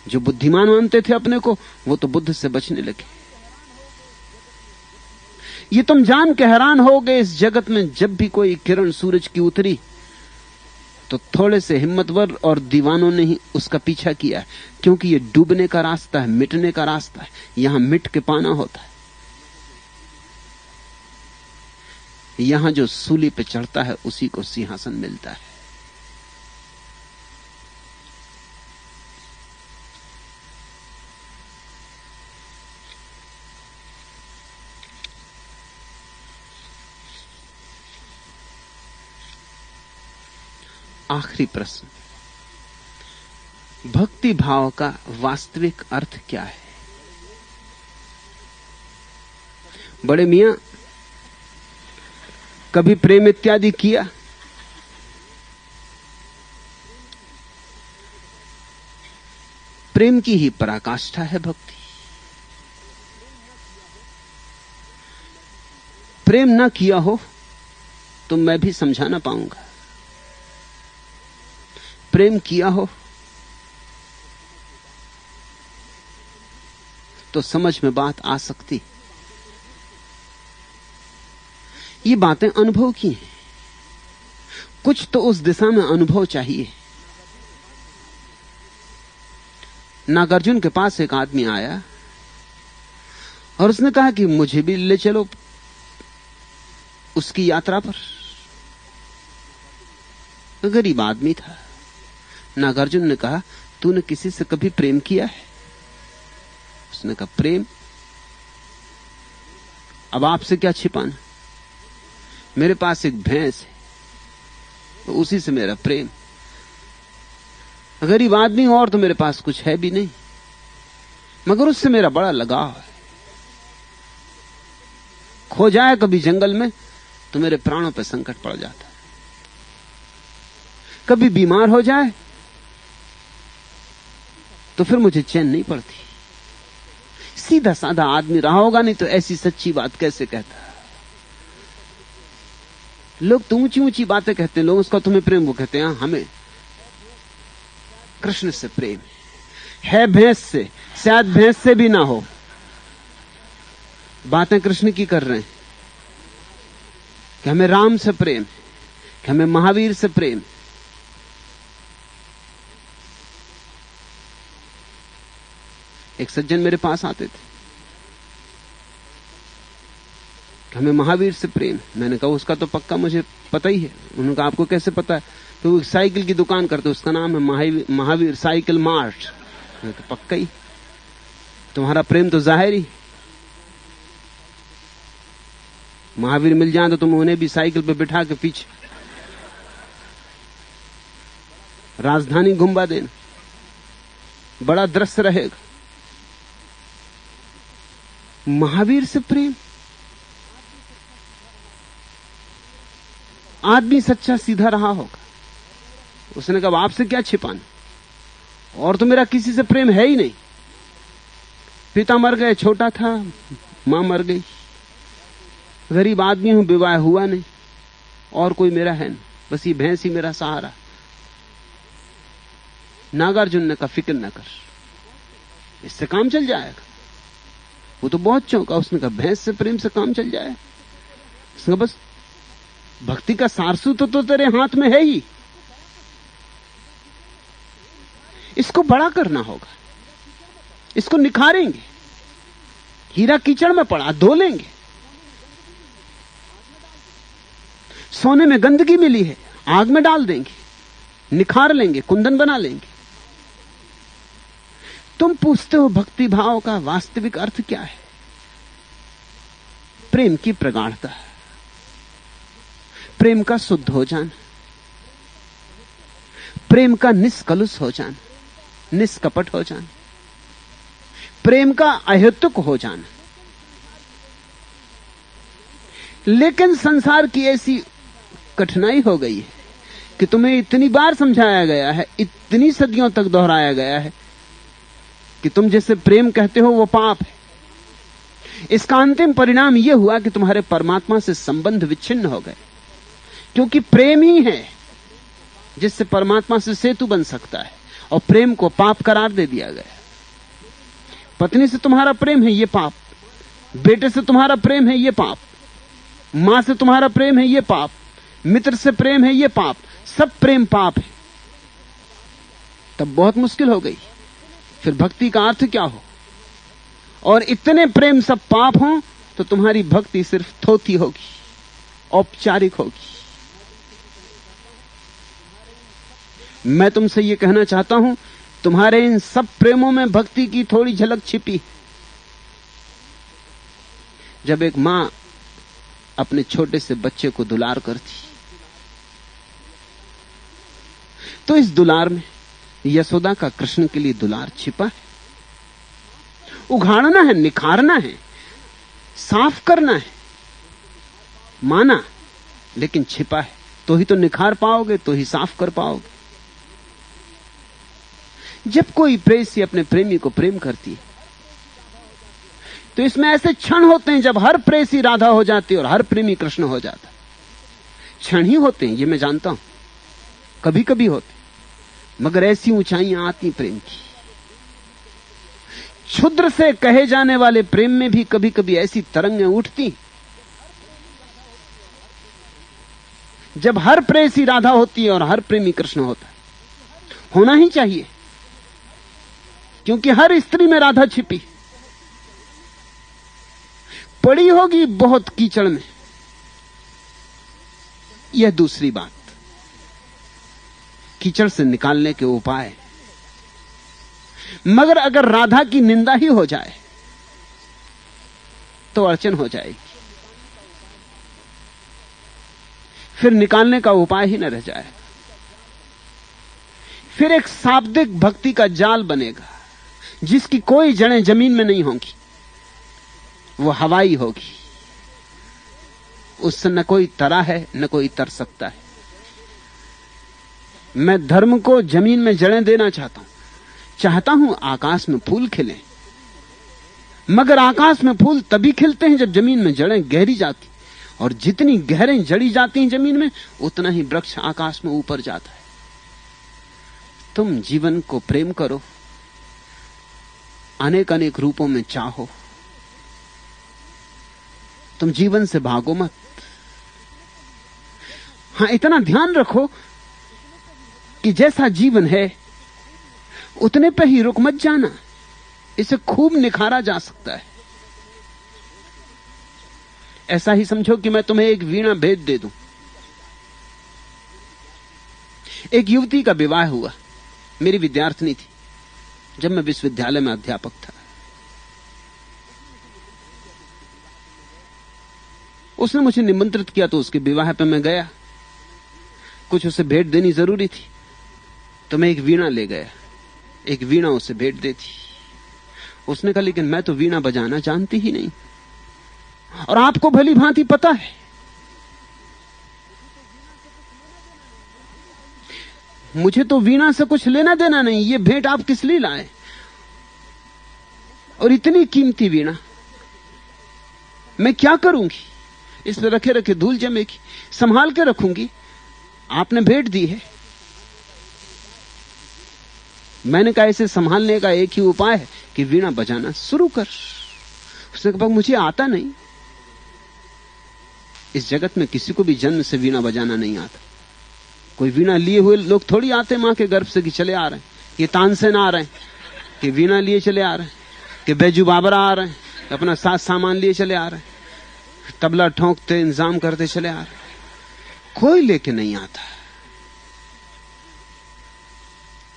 जो बुद्धिमान मानते थे अपने को, वो तो बुद्ध से बचने लगे। ये तुम जान के हैरान हो गए, इस जगत में जब भी कोई किरण सूरज की उतरी तो थोड़े से हिम्मतवर और दीवानों ने ही उसका पीछा किया है, क्योंकि ये डूबने का रास्ता है, मिटने का रास्ता है। यहां मिट के पाना होता है। यहां जो सूली पे चढ़ता है उसी को सिंहासन मिलता है। आखिरी प्रश्न, भक्ति भाव का वास्तविक अर्थ क्या है? बड़े मियां, कभी प्रेम इत्यादि किया? प्रेम की ही पराकाष्ठा है भक्ति। प्रेम ना किया हो तो मैं भी समझा ना पाऊंगा। प्रेम किया हो तो समझ में बात आ सकती। ये बातें अनुभव की हैं। कुछ तो उस दिशा में अनुभव चाहिए। नागार्जुन के पास एक आदमी आया और उसने कहा कि मुझे भी ले चलो उसकी यात्रा पर। गरीब आदमी था। नागार्जुन ने कहा, तूने किसी से कभी प्रेम किया है? उसने कहा, प्रेम? अब आपसे क्या छिपाना, मेरे पास एक भैंस है, तो उसी से मेरा प्रेम। गरीब आदमी और तो मेरे पास कुछ है भी नहीं, मगर उससे मेरा बड़ा लगाव है। खो जाए कभी जंगल में तो मेरे प्राणों पर संकट पड़ जाता है। कभी बीमार हो जाए तो फिर मुझे चैन नहीं पड़ती। सीधा साधा आदमी रहा होगा, नहीं तो ऐसी सच्ची बात कैसे कहता। लोग तो ऊंची ऊंची बातें कहते हैं, लोग उसका तुम्हें प्रेम, वो कहते हैं हमें कृष्ण से प्रेम है। भैंस से, शायद भैंस से भी ना हो। बातें कृष्ण की कर रहे हैं कि हमें राम से प्रेम, कि हमें महावीर से प्रेम। एक सज्जन मेरे पास आते थे कि हमें महावीर से प्रेम। मैंने कहा उसका तो पक्का मुझे पता ही है। उन्होंने कहा आपको कैसे पता है? तो वो साइकिल की दुकान करते, उसका नाम है महावीर साइकिल मार्ट। तो पक्का ही, तुम्हारा प्रेम तो जाहिर। महावीर मिल जाए तो तुम उन्हें भी साइकिल पे बिठा के पीछे राजधानी घुमा देना, बड़ा दृश्य रहेगा। महावीर से प्रेम? आदमी सच्चा सीधा रहा होगा। उसने कहा आपसे क्या छिपाना, और तो मेरा किसी से प्रेम है ही नहीं। पिता मर गए, छोटा था, मां मर गई, गरीब आदमी हूं, विवाह हुआ नहीं, और कोई मेरा है नहीं, बस ये भैंस ही मेरा सहारा। नागार्जुन ने कहा फिक्र न कर, इससे काम चल जाएगा। वो तो बहुत चौंका। उसने कहा भैंस से प्रेम से काम चल जाए? उसने कहा बस भक्ति का सारसूत तो तेरे हाथ में है ही, इसको बड़ा करना होगा, इसको निखारेंगे। हीरा कीचड़ में पड़ा, धो लेंगे। सोने में गंदगी मिली है, आग में डाल देंगे, निखार लेंगे, कुंदन बना लेंगे। तुम पूछते हो भक्ति भाव का वास्तविक अर्थ क्या है? प्रेम की प्रगाढ़ता, प्रेम का शुद्ध हो जाना, प्रेम का निष्कलुष हो जाना, निष्कपट हो जाना, प्रेम का अहेतुक हो जाना। लेकिन संसार की ऐसी कठिनाई हो गई है कि तुम्हें इतनी बार समझाया गया है, इतनी सदियों तक दोहराया गया है कि तुम जैसे प्रेम कहते हो वो पाप है। इसका अंतिम परिणाम यह हुआ कि तुम्हारे परमात्मा से संबंध विच्छिन्न हो गए, क्योंकि प्रेम ही है जिससे परमात्मा से सेतु बन सकता है, और प्रेम को पाप करार दे दिया गया। पत्नी से तुम्हारा प्रेम है, ये पाप। बेटे से तुम्हारा प्रेम है, ये पाप। मां से तुम्हारा प्रेम है, ये पाप। मित्र से प्रेम है, ये पाप। सब प्रेम पाप है। तब बहुत मुश्किल हो गई, फिर भक्ति का अर्थ क्या हो? और इतने प्रेम सब पाप हों तो तुम्हारी भक्ति सिर्फ थोथी होगी, औपचारिक होगी। मैं तुमसे यह कहना चाहता हूं, तुम्हारे इन सब प्रेमों में भक्ति की थोड़ी झलक छिपी। जब एक मां अपने छोटे से बच्चे को दुलार करती, तो इस दुलार में यशोदा का कृष्ण के लिए दुलार छिपा है। उघाड़ना है, निखारना है, साफ करना है, माना, लेकिन छिपा है। तो ही तो निखार पाओगे, तो ही साफ कर पाओगे। जब कोई प्रेयसी अपने प्रेमी को प्रेम करती है, तो इसमें ऐसे क्षण होते हैं जब हर प्रेयसी राधा हो जाती है और हर प्रेमी कृष्ण हो जाता है। क्षण ही होते हैं, ये मैं जानता हूं, कभी कभी होते, मगर ऐसी ऊंचाइयां आती प्रेम की। क्षुद्र से कहे जाने वाले प्रेम में भी कभी कभी ऐसी तरंगें उठती जब हर प्रेयसी राधा होती है और हर प्रेमी कृष्ण होता है। होना ही चाहिए, क्योंकि हर स्त्री में राधा छिपी पड़ी होगी बहुत कीचड़ में। यह दूसरी बात, कीचड़ से निकालने के उपाय। मगर अगर राधा की निंदा ही हो जाए तो अड़चन हो जाएगी, फिर निकालने का उपाय ही न रह जाए। फिर एक शाब्दिक भक्ति का जाल बनेगा जिसकी कोई जड़ें जमीन में नहीं होंगी, वो हवाई होगी। उससे न कोई तरा है, न कोई तर सकता है। मैं धर्म को जमीन में जड़ें देना चाहता हूं आकाश में फूल खिलें, मगर आकाश में फूल तभी खिलते हैं जब जमीन में जड़ें गहरी जाती, और जितनी गहरें जड़ी जाती हैं जमीन में, उतना ही वृक्ष आकाश में ऊपर जाता है। तुम जीवन को प्रेम करो, अनेक अनेक रूपों में चाहो, तुम जीवन से भागो मत। हां, इतना ध्यान रखो कि जैसा जीवन है उतने पे ही रुक मत जाना, इसे खूब निखारा जा सकता है। ऐसा ही समझो कि मैं तुम्हें एक वीणा भेद दे दूं। एक युवती का विवाह हुआ, मेरी विद्यार्थिनी थी जब मैं विश्वविद्यालय में अध्यापक था। उसने मुझे निमंत्रित किया तो उसके विवाह पे मैं गया। कुछ उसे भेंट देनी जरूरी थी, तो मैं एक वीणा ले गया, एक वीणा उसे भेंट दे दी। उसने कहा, लेकिन मैं तो वीणा बजाना जानती ही नहीं, और आपको भली भांति पता है। मुझे तो वीणा से कुछ लेना देना नहीं, ये भेंट आप किस लिए लाए? और इतनी कीमती वीणा मैं क्या करूंगी? इस पर रखे रखे धूल जमेगी, संभाल के रखूंगी। आपने भेंट दी है। मैंने कहा, इसे संभालने का एक ही उपाय है कि वीणा बजाना शुरू कर। उसने कहा, मुझे आता नहीं। इस जगत में किसी को भी जन्म से वीणा बजाना नहीं आता। कोई वीणा लिए हुए लोग थोड़ी आते मां के गर्भ से कि चले आ रहे हैं, ये तानसेन आ रहे हैं, कि वीणा लिए चले आ रहे हैं, कि बैजू बाबरा आ रहे हैं, अपना साथ सामान लिए चले आ रहे हैं, तबला ठोंकते इंतजाम करते चले आ रहे हैं। कोई लेके नहीं आता।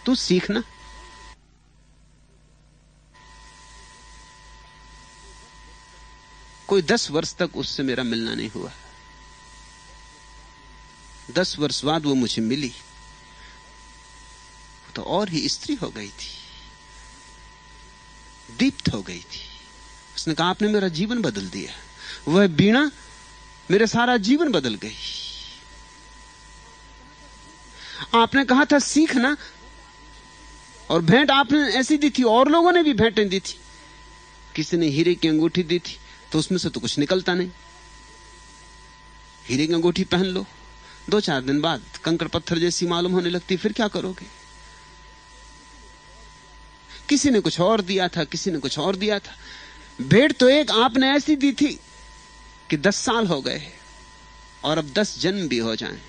तू सीखना। कोई 10 वर्ष तक उससे मेरा मिलना नहीं हुआ। 10 वर्ष बाद वो मुझे मिली तो और ही स्त्री हो गई थी, दीप्त हो गई थी। उसने कहा, आपने मेरा जीवन बदल दिया। वह वीणा मेरे सारा जीवन बदल गई। आपने कहा था सीखना, और भेंट आपने ऐसी दी थी। और लोगों ने भी भेंटें दी थी। किसी ने हीरे की अंगूठी दी थी, तो उसमें से तो कुछ निकलता नहीं। हीरे की अंगूठी पहन लो, 2-4 दिन बाद कंकड़ पत्थर जैसी मालूम होने लगती, फिर क्या करोगे? किसी ने कुछ और दिया था, किसी ने कुछ और दिया था। भेंट तो एक आपने ऐसी दी थी कि 10 साल हो गए, और अब 10 जन्म भी हो जाएं,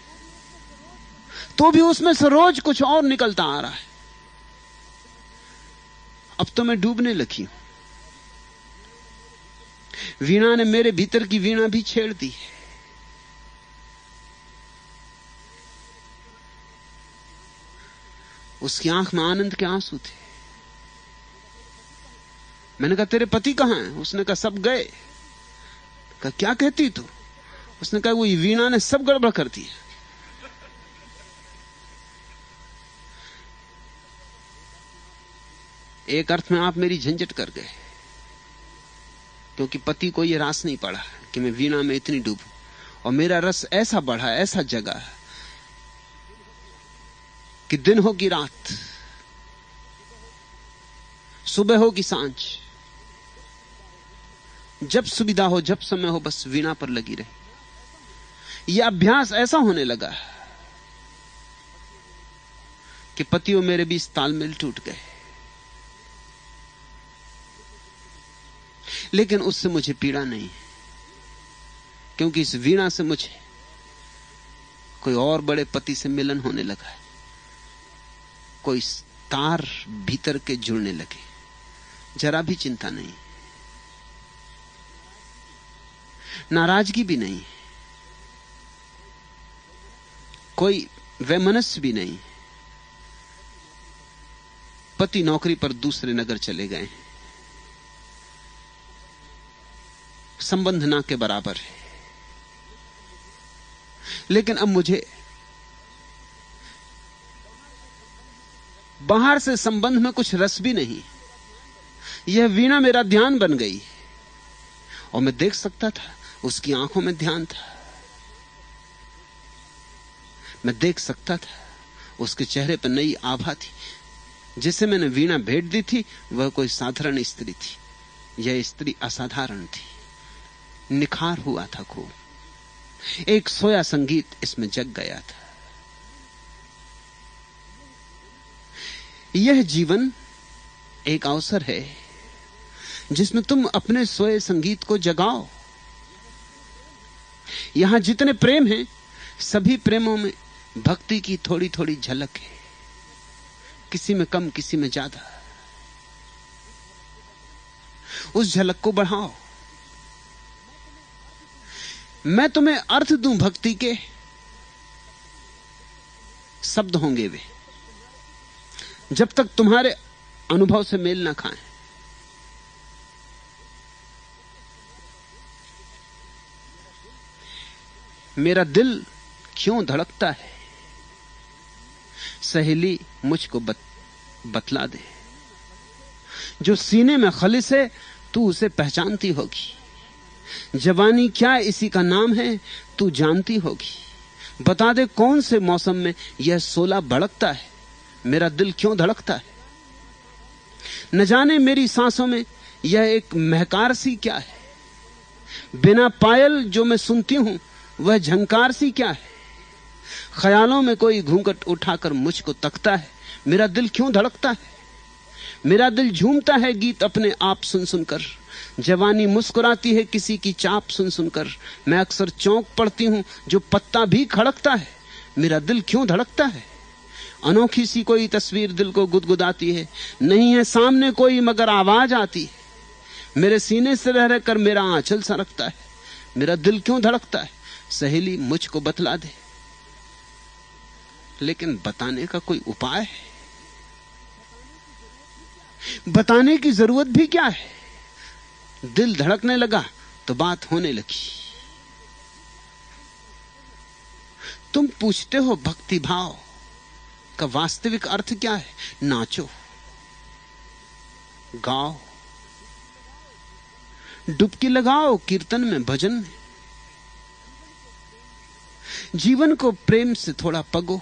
तो भी उसमें से रोज कुछ और निकलता आ रहा है। अब तो मैं डूबने लगी हूं। वीणा ने मेरे भीतर की वीणा भी छेड़ दी है। उसकी आंख में आनंद के आंसू थे। मैंने कहा तेरे पति कहां हैं? उसने कहा सब गए। कहा क्या कहती तू? उसने कहा वो वीणा ने सब गड़बड़ कर दिया। एक अर्थ में आप मेरी झंझट कर गए, क्योंकि पति को यह रास नहीं पड़ा कि मैं वीणा में इतनी डूबूं, और मेरा रस ऐसा बढ़ा, ऐसा जगा कि दिन हो कि रात, सुबह हो कि सांझ, जब सुविधा हो, जब समय हो, बस वीणा पर लगी रही। यह अभ्यास ऐसा होने लगा कि पति और मेरे बीच तालमेल टूट गए। लेकिन उससे मुझे पीड़ा नहीं, क्योंकि इस वीणा से मुझे कोई और बड़े पति से मिलन होने लगा है। कोई तार भीतर के जुड़ने लगे, जरा भी चिंता नहीं, नाराजगी भी नहीं, कोई वैमनस्य भी नहीं। पति नौकरी पर दूसरे नगर चले गए, संबंध ना के बराबर है। लेकिन अब मुझे बाहर से संबंध में कुछ रस भी नहीं। यह वीणा मेरा ध्यान बन गई, और मैं देख सकता था, उसकी आंखों में ध्यान था। मैं देख सकता था, उसके चेहरे पर नई आभा थी। जिसे मैंने वीणा भेंट दी थी वह कोई साधारण स्त्री थी। यह स्त्री असाधारण थी, निखार हुआ था खूब। एक सोया संगीत इसमें जग गया था। यह जीवन एक अवसर है जिसमें तुम अपने सोए संगीत को जगाओ। यहां जितने प्रेम हैं, सभी प्रेमों में भक्ति की थोड़ी थोड़ी झलक है, किसी में कम, किसी में ज्यादा। उस झलक को बढ़ाओ। मैं तुम्हें अर्थ दूं भक्ति के, शब्द होंगे वे, जब तक तुम्हारे अनुभव से मेल ना खाएं। मेरा दिल क्यों धड़कता है, सहेली मुझको बतला दे। जो सीने में खलिस है तू उसे पहचानती होगी। जवानी क्या इसी का नाम है तू जानती होगी। बता दे कौन से मौसम में यह शोला भड़कता है, मेरा दिल क्यों धड़कता है। न जाने मेरी सांसों में यह एक महकार सी क्या है। बिना पायल जो मैं सुनती हूं वह झंकार सी क्या है। ख्यालों में कोई घूंघट उठाकर मुझको तकता है, मेरा दिल क्यों धड़कता है। मेरा दिल झूमता है गीत अपने आप सुन सुनकर। जवानी मुस्कुराती है किसी की चाप सुन सुनकर। मैं अक्सर चौंक पड़ती हूं जो पत्ता भी खड़कता है, मेरा दिल क्यों धड़कता है। अनोखी सी कोई तस्वीर दिल को गुदगुदाती है, नहीं है सामने कोई मगर आवाज आती है। मेरे सीने से रह रहकर मेरा आंचल सरकता है, मेरा दिल क्यों धड़कता है। सहेली मुझको बतला दे। लेकिन बताने का कोई उपाय है, बताने की जरूरत भी क्या है। दिल धड़कने लगा तो बात होने लगी। तुम पूछते हो भक्ति भाव का वास्तविक अर्थ क्या है। नाचो, गाओ, डुबकी लगाओ कीर्तन में, भजन में। जीवन को प्रेम से थोड़ा पगो।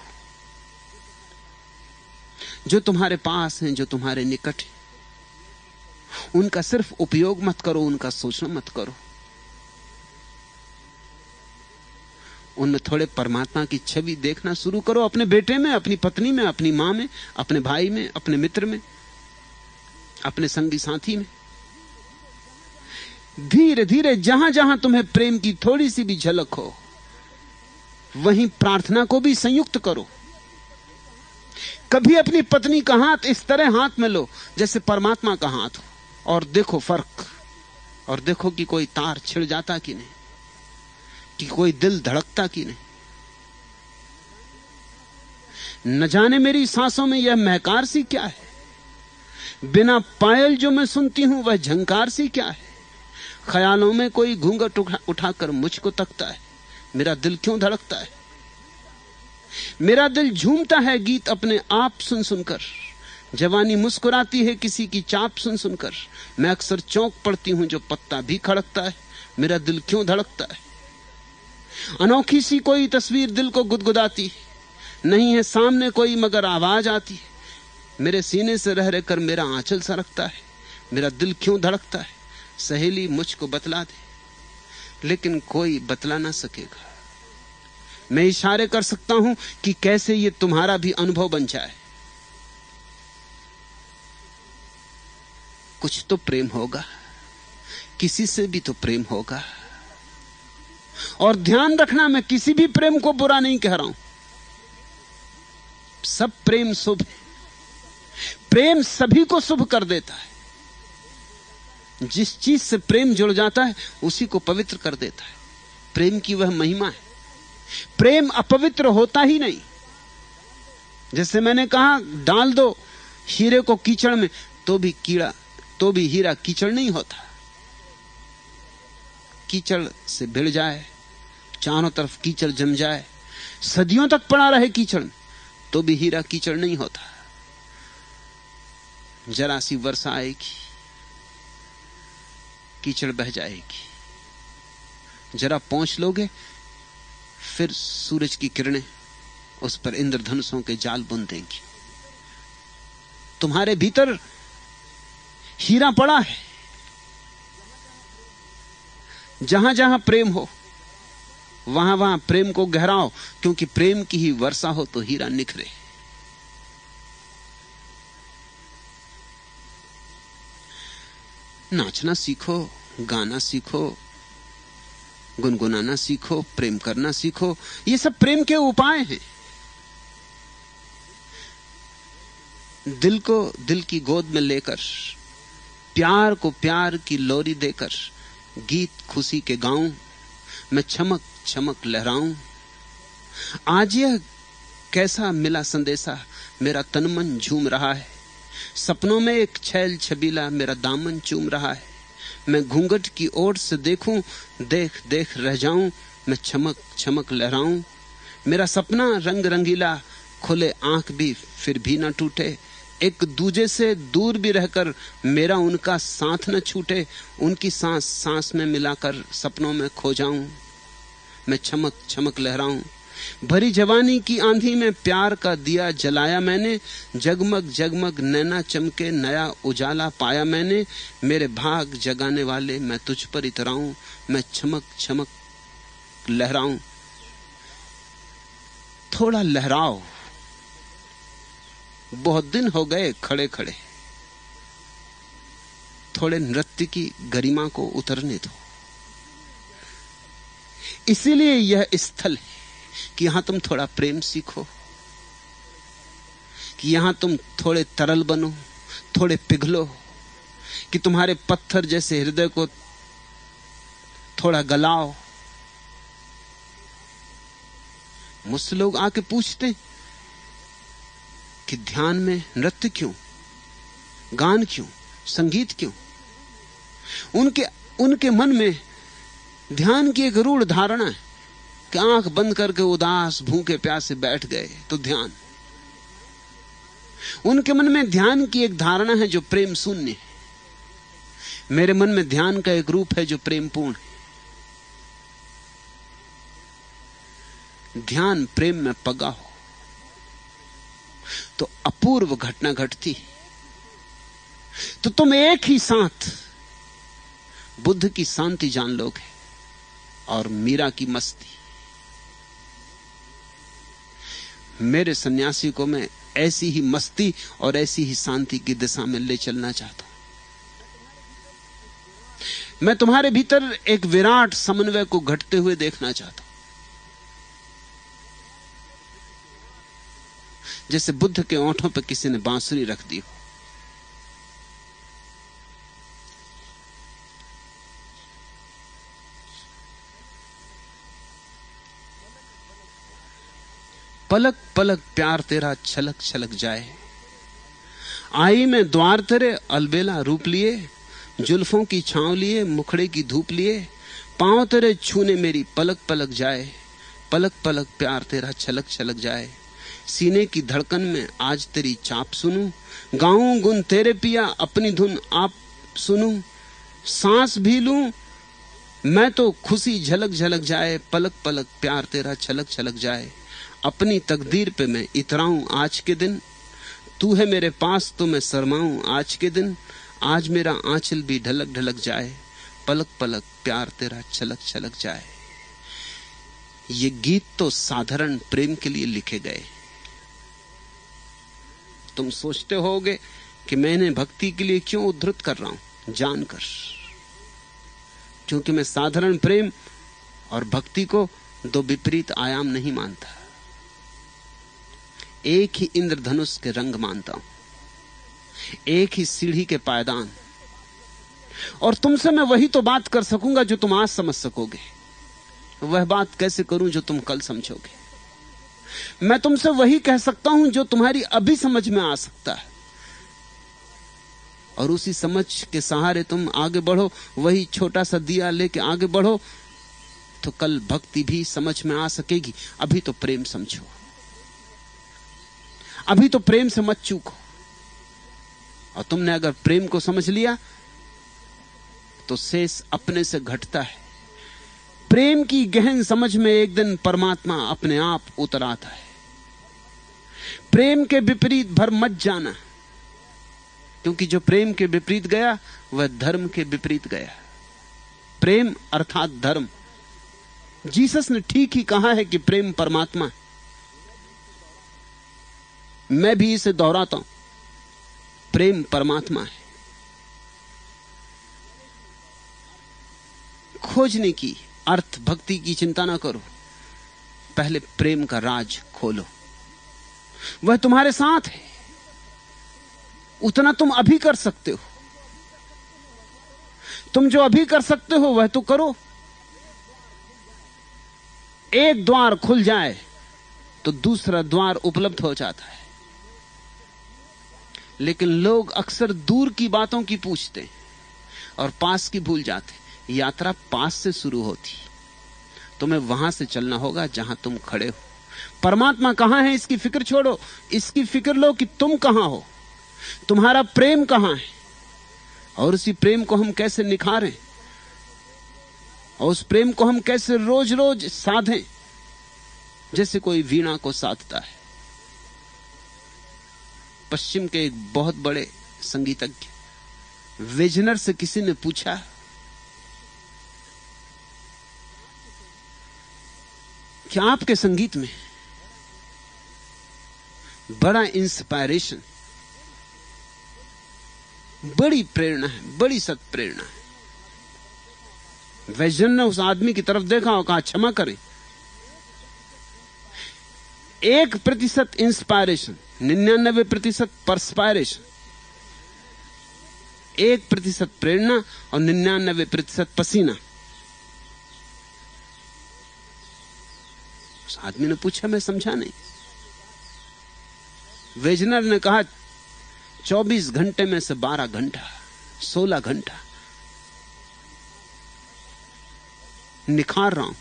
जो तुम्हारे पास हैं, जो तुम्हारे निकट हैं, उनका सिर्फ उपयोग मत करो, उनका सोचना मत करो। उनमें थोड़े परमात्मा की छवि देखना शुरू करो, अपने बेटे में, अपनी पत्नी में, अपनी मां में, अपने भाई में, अपने मित्र में, अपने संगी साथी में। धीरे धीरे जहां जहां तुम्हें प्रेम की थोड़ी सी भी झलक हो, वहीं प्रार्थना को भी संयुक्त करो। कभी अपनी पत्नी का हाथ इस तरह हाथ में लो जैसे परमात्मा का हाथ हो, और देखो फर्क, और देखो कि कोई तार छिड़ जाता कि नहीं, कि कोई दिल धड़कता कि नहीं। न जाने मेरी सांसों में यह महकार सी क्या है, बिना पायल जो मैं सुनती हूं वह झंकार सी क्या है। ख्यालों में कोई घूंघट उठाकर मुझको तकता है, मेरा दिल क्यों धड़कता है। मेरा दिल झूमता है गीत अपने आप सुन सुनकर, जवानी मुस्कुराती है किसी की चाप सुन सुनकर। मैं अक्सर चौंक पड़ती हूं जो पत्ता भी खड़कता है, मेरा दिल क्यों धड़कता है। अनोखी सी कोई तस्वीर दिल को गुदगुदाती नहीं है सामने कोई, मगर आवाज आती है मेरे सीने से रह रहकर मेरा आंचल सरकता है, मेरा दिल क्यों धड़कता है। सहेली मुझको बतला दे, लेकिन कोई बतला ना सकेगा। मैं इशारे कर सकता हूं कि कैसे ये तुम्हारा भी अनुभव बन जाए। कुछ तो प्रेम होगा, किसी से भी तो प्रेम होगा। और ध्यान रखना, मैं किसी भी प्रेम को बुरा नहीं कह रहा हूं, सब प्रेम शुभ है। प्रेम सभी को शुभ कर देता है। जिस चीज से प्रेम जुड़ जाता है उसी को पवित्र कर देता है। प्रेम की वह महिमा है। प्रेम अपवित्र होता ही नहीं। जैसे मैंने कहा, डाल दो हीरे को कीचड़ में तो भी हीरा कीचड़ नहीं होता। कीचड़ से भिड़ जाए, चारों तरफ कीचड़ जम जाए, सदियों तक पड़ा रहे कीचड़ में, तो भी हीरा कीचड़ नहीं होता। जरा सी वर्षा आएगी, कीचड़ बह जाएगी। जरा पहुंच लोगे, फिर सूरज की किरणें उस पर इंद्रधनुषों के जाल बुन देंगी। तुम्हारे भीतर हीरा पड़ा है। जहां जहां प्रेम हो वहां वहां प्रेम को गहराओ, क्योंकि प्रेम की ही वर्षा हो तो हीरा निखरे। नाचना सीखो, गाना सीखो, गुनगुनाना सीखो, प्रेम करना सीखो। ये सब प्रेम के उपाय हैं। दिल को दिल की गोद में लेकर, प्यार को प्यार की लोरी देकर, गीत खुशी के गाऊं, मैं छमक छमक लहराऊं। आज यह कैसा मिला संदेशा, मेरा तन मन झूम रहा है। सपनों में एक छैल छबीला मेरा दामन चूम रहा है। मैं घूंघट की ओर से देखूं, देख देख रह जाऊं, मैं छमक छमक लहराऊं। मेरा सपना रंग रंगीला, खुले आंख भी फिर भी न टूटे। एक दूजे से दूर भी रहकर मेरा उनका साथ न छूटे। उनकी सांस सांस में मिलाकर सपनों में खो जाऊं, मैं छमक छमक लहराऊं। भरी जवानी की आंधी में प्यार का दिया जलाया मैंने। जगमग जगमग नैना चमके, नया उजाला पाया मैंने। मेरे भाग जगाने वाले मैं तुझ पर इतराऊं, मैं छमक छमक लहराऊं। थोड़ा लहराओ, बहुत दिन हो गए खड़े खड़े। थोड़े नृत्य की गरिमा को उतरने दो। इसीलिए यह स्थल है कि यहां तुम थोड़ा प्रेम सीखो, कि यहां तुम थोड़े तरल बनो, थोड़े पिघलो, कि तुम्हारे पत्थर जैसे हृदय को थोड़ा गलाओ। मुझसे लोग आके पूछते कि ध्यान में नृत्य क्यों, गान क्यों, संगीत क्यों। उनके मन में ध्यान की एक रूढ़ धारणा है कि आंख बंद करके उदास भूखे प्यासे बैठ गए तो ध्यान। उनके मन में ध्यान की एक धारणा है जो प्रेम शून्य है। मेरे मन में ध्यान का एक रूप है जो प्रेम पूर्ण है। ध्यान प्रेम में पगा हो तो अपूर्व घटना घटती। तो तुम एक ही साथ बुद्ध की शांति जान लोगे और मीरा की मस्ती। मेरे सन्यासी को मैं ऐसी ही मस्ती और ऐसी ही शांति की दिशा में ले चलना चाहता हूं। मैं तुम्हारे भीतर एक विराट समन्वय को घटते हुए देखना चाहता हूं, जैसे बुद्ध के ओंठों पर किसी ने बांसुरी रख दी हो। पलक पलक प्यार तेरा छलक छलक जाए, आई मैं द्वार तेरे अलबेला रूप लिए, जुल्फों की छांव लिए मुखड़े की धूप लिए, पांव तेरे छूने मेरी पलक पलक जाए, पलक पलक प्यार तेरा छलक छलक जाए, सीने की धड़कन में आज तेरी चाप सुनूं, गाऊं गुन तेरे पिया अपनी धुन आप सुनूं, सांस भी लूं मैं तो खुशी झलक झलक जाए, पलक पलक प्यार तेरा छलक छलक जाए, अपनी तकदीर पे मैं इतराऊं आज के दिन, तू है मेरे पास तो मैं शर्माऊं आज के दिन, आज मेरा आंचल भी ढलक ढलक जाए, पलक पलक प्यार तेरा छलक छलक जाए। ये गीत तो साधारण प्रेम के लिए लिखे गए। तुम सोचते होगे कि मैंने भक्ति के लिए क्यों उद्धृत कर रहा हूं, जानकर, क्योंकि मैं साधारण प्रेम और भक्ति को दो विपरीत आयाम नहीं मानता, एक ही इंद्रधनुष के रंग मानता हूं, एक ही सीढ़ी के पायदान। और तुमसे मैं वही तो बात कर सकूंगा जो तुम आज समझ सकोगे, वह बात कैसे करूं जो तुम कल समझोगे। मैं तुमसे वही कह सकता हूं जो तुम्हारी अभी समझ में आ सकता है, और उसी समझ के सहारे तुम आगे बढ़ो, वही छोटा सा दिया लेके आगे बढ़ो, तो कल भक्ति भी समझ में आ सकेगी। अभी तो प्रेम समझो, अभी तो प्रेम से मत चूको। और तुमने अगर प्रेम को समझ लिया तो शेष अपने से घटता है। प्रेम की गहन समझ में एक दिन परमात्मा अपने आप उतर आता है। प्रेम के विपरीत भर मत जाना, क्योंकि जो प्रेम के विपरीत गया वह धर्म के विपरीत गया। प्रेम अर्थात धर्म। जीसस ने ठीक ही कहा है कि प्रेम परमात्मा है। मैं भी इसे दोहराता हूं, प्रेम परमात्मा है। खोजने की, अर्थ भक्ति की चिंता ना करो, पहले प्रेम का राज खोलो। वह तुम्हारे साथ है, उतना तुम अभी कर सकते हो। तुम जो अभी कर सकते हो वह तो करो। एक द्वार खुल जाए तो दूसरा द्वार उपलब्ध हो जाता है। लेकिन लोग अक्सर दूर की बातों की पूछते हैं और पास की भूल जाते। यात्रा पास से शुरू होती, तुम्हें वहां से चलना होगा जहां तुम खड़े हो। परमात्मा कहां है इसकी फिक्र छोड़ो, इसकी फिक्र लो कि तुम कहां हो, तुम्हारा प्रेम कहां है, और उसी प्रेम को हम कैसे निखारें, और उस प्रेम को हम कैसे रोज रोज साधें, जैसे कोई वीणा को साधता है। पश्चिम के एक बहुत बड़े संगीतज्ञ वेजनर से किसी ने पूछा कि आपके संगीत में बड़ा इंस्पायरेशन, बड़ी प्रेरणा है, बड़ी सत प्रेरणा है। वेजनर ने उस आदमी की तरफ देखा और कहा, क्षमा करें, 1% इंस्पायरेशन, 99% परस्पायरेशन, 1% प्रेरणा और 99% पसीना। उस आदमी ने पूछा, मैं समझा नहीं। वेजनर ने कहा, 24 घंटे में से 12 घंटा, 16 घंटा निखार रहा हूं,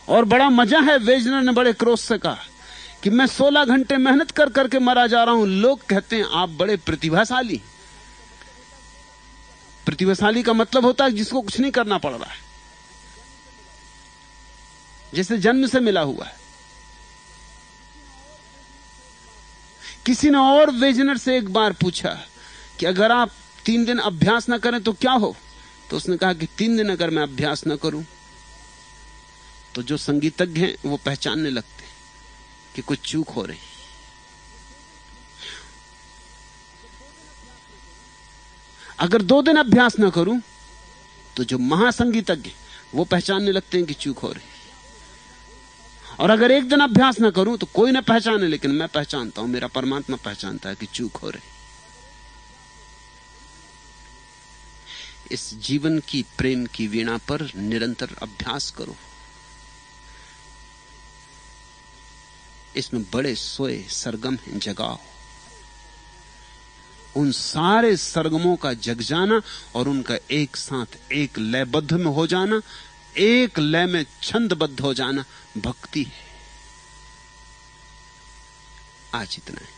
और बड़ा मजा है। वेजनर ने बड़े क्रोध से कहा कि मैं 16 घंटे मेहनत कर करके मरा जा रहा हूं, लोग कहते हैं आप बड़े प्रतिभाशाली। प्रतिभाशाली का मतलब होता है जिसको कुछ नहीं करना पड़ रहा है, जैसे जन्म से मिला हुआ है। किसी ने और वेजनर से एक बार पूछा कि अगर आप 3 दिन अभ्यास ना करें तो क्या हो, तो उसने कहा कि 3 दिन अगर मैं अभ्यास ना करूं तो जो संगीतज्ञ हैं वो पहचानने लगते हैं कि कुछ चूक हो रही। अगर 2 दिन अभ्यास ना करूं तो जो महासंगीतज्ञ वो पहचानने लगते हैं कि चूक हो रही। और अगर 1 दिन अभ्यास ना करूं तो कोई ना पहचाने, लेकिन मैं पहचानता हूं, मेरा परमात्मा पहचानता है कि चूक हो रही। इस जीवन की प्रेम की वीणा पर निरंतर अभ्यास करो। इसमें बड़े सोए सरगम हैं, जगाओ। उन सारे सरगमों का जग जाना और उनका एक साथ एक लयबद्ध में हो जाना, एक लय में छंदबद्ध हो जाना भक्ति है। आज इतना है।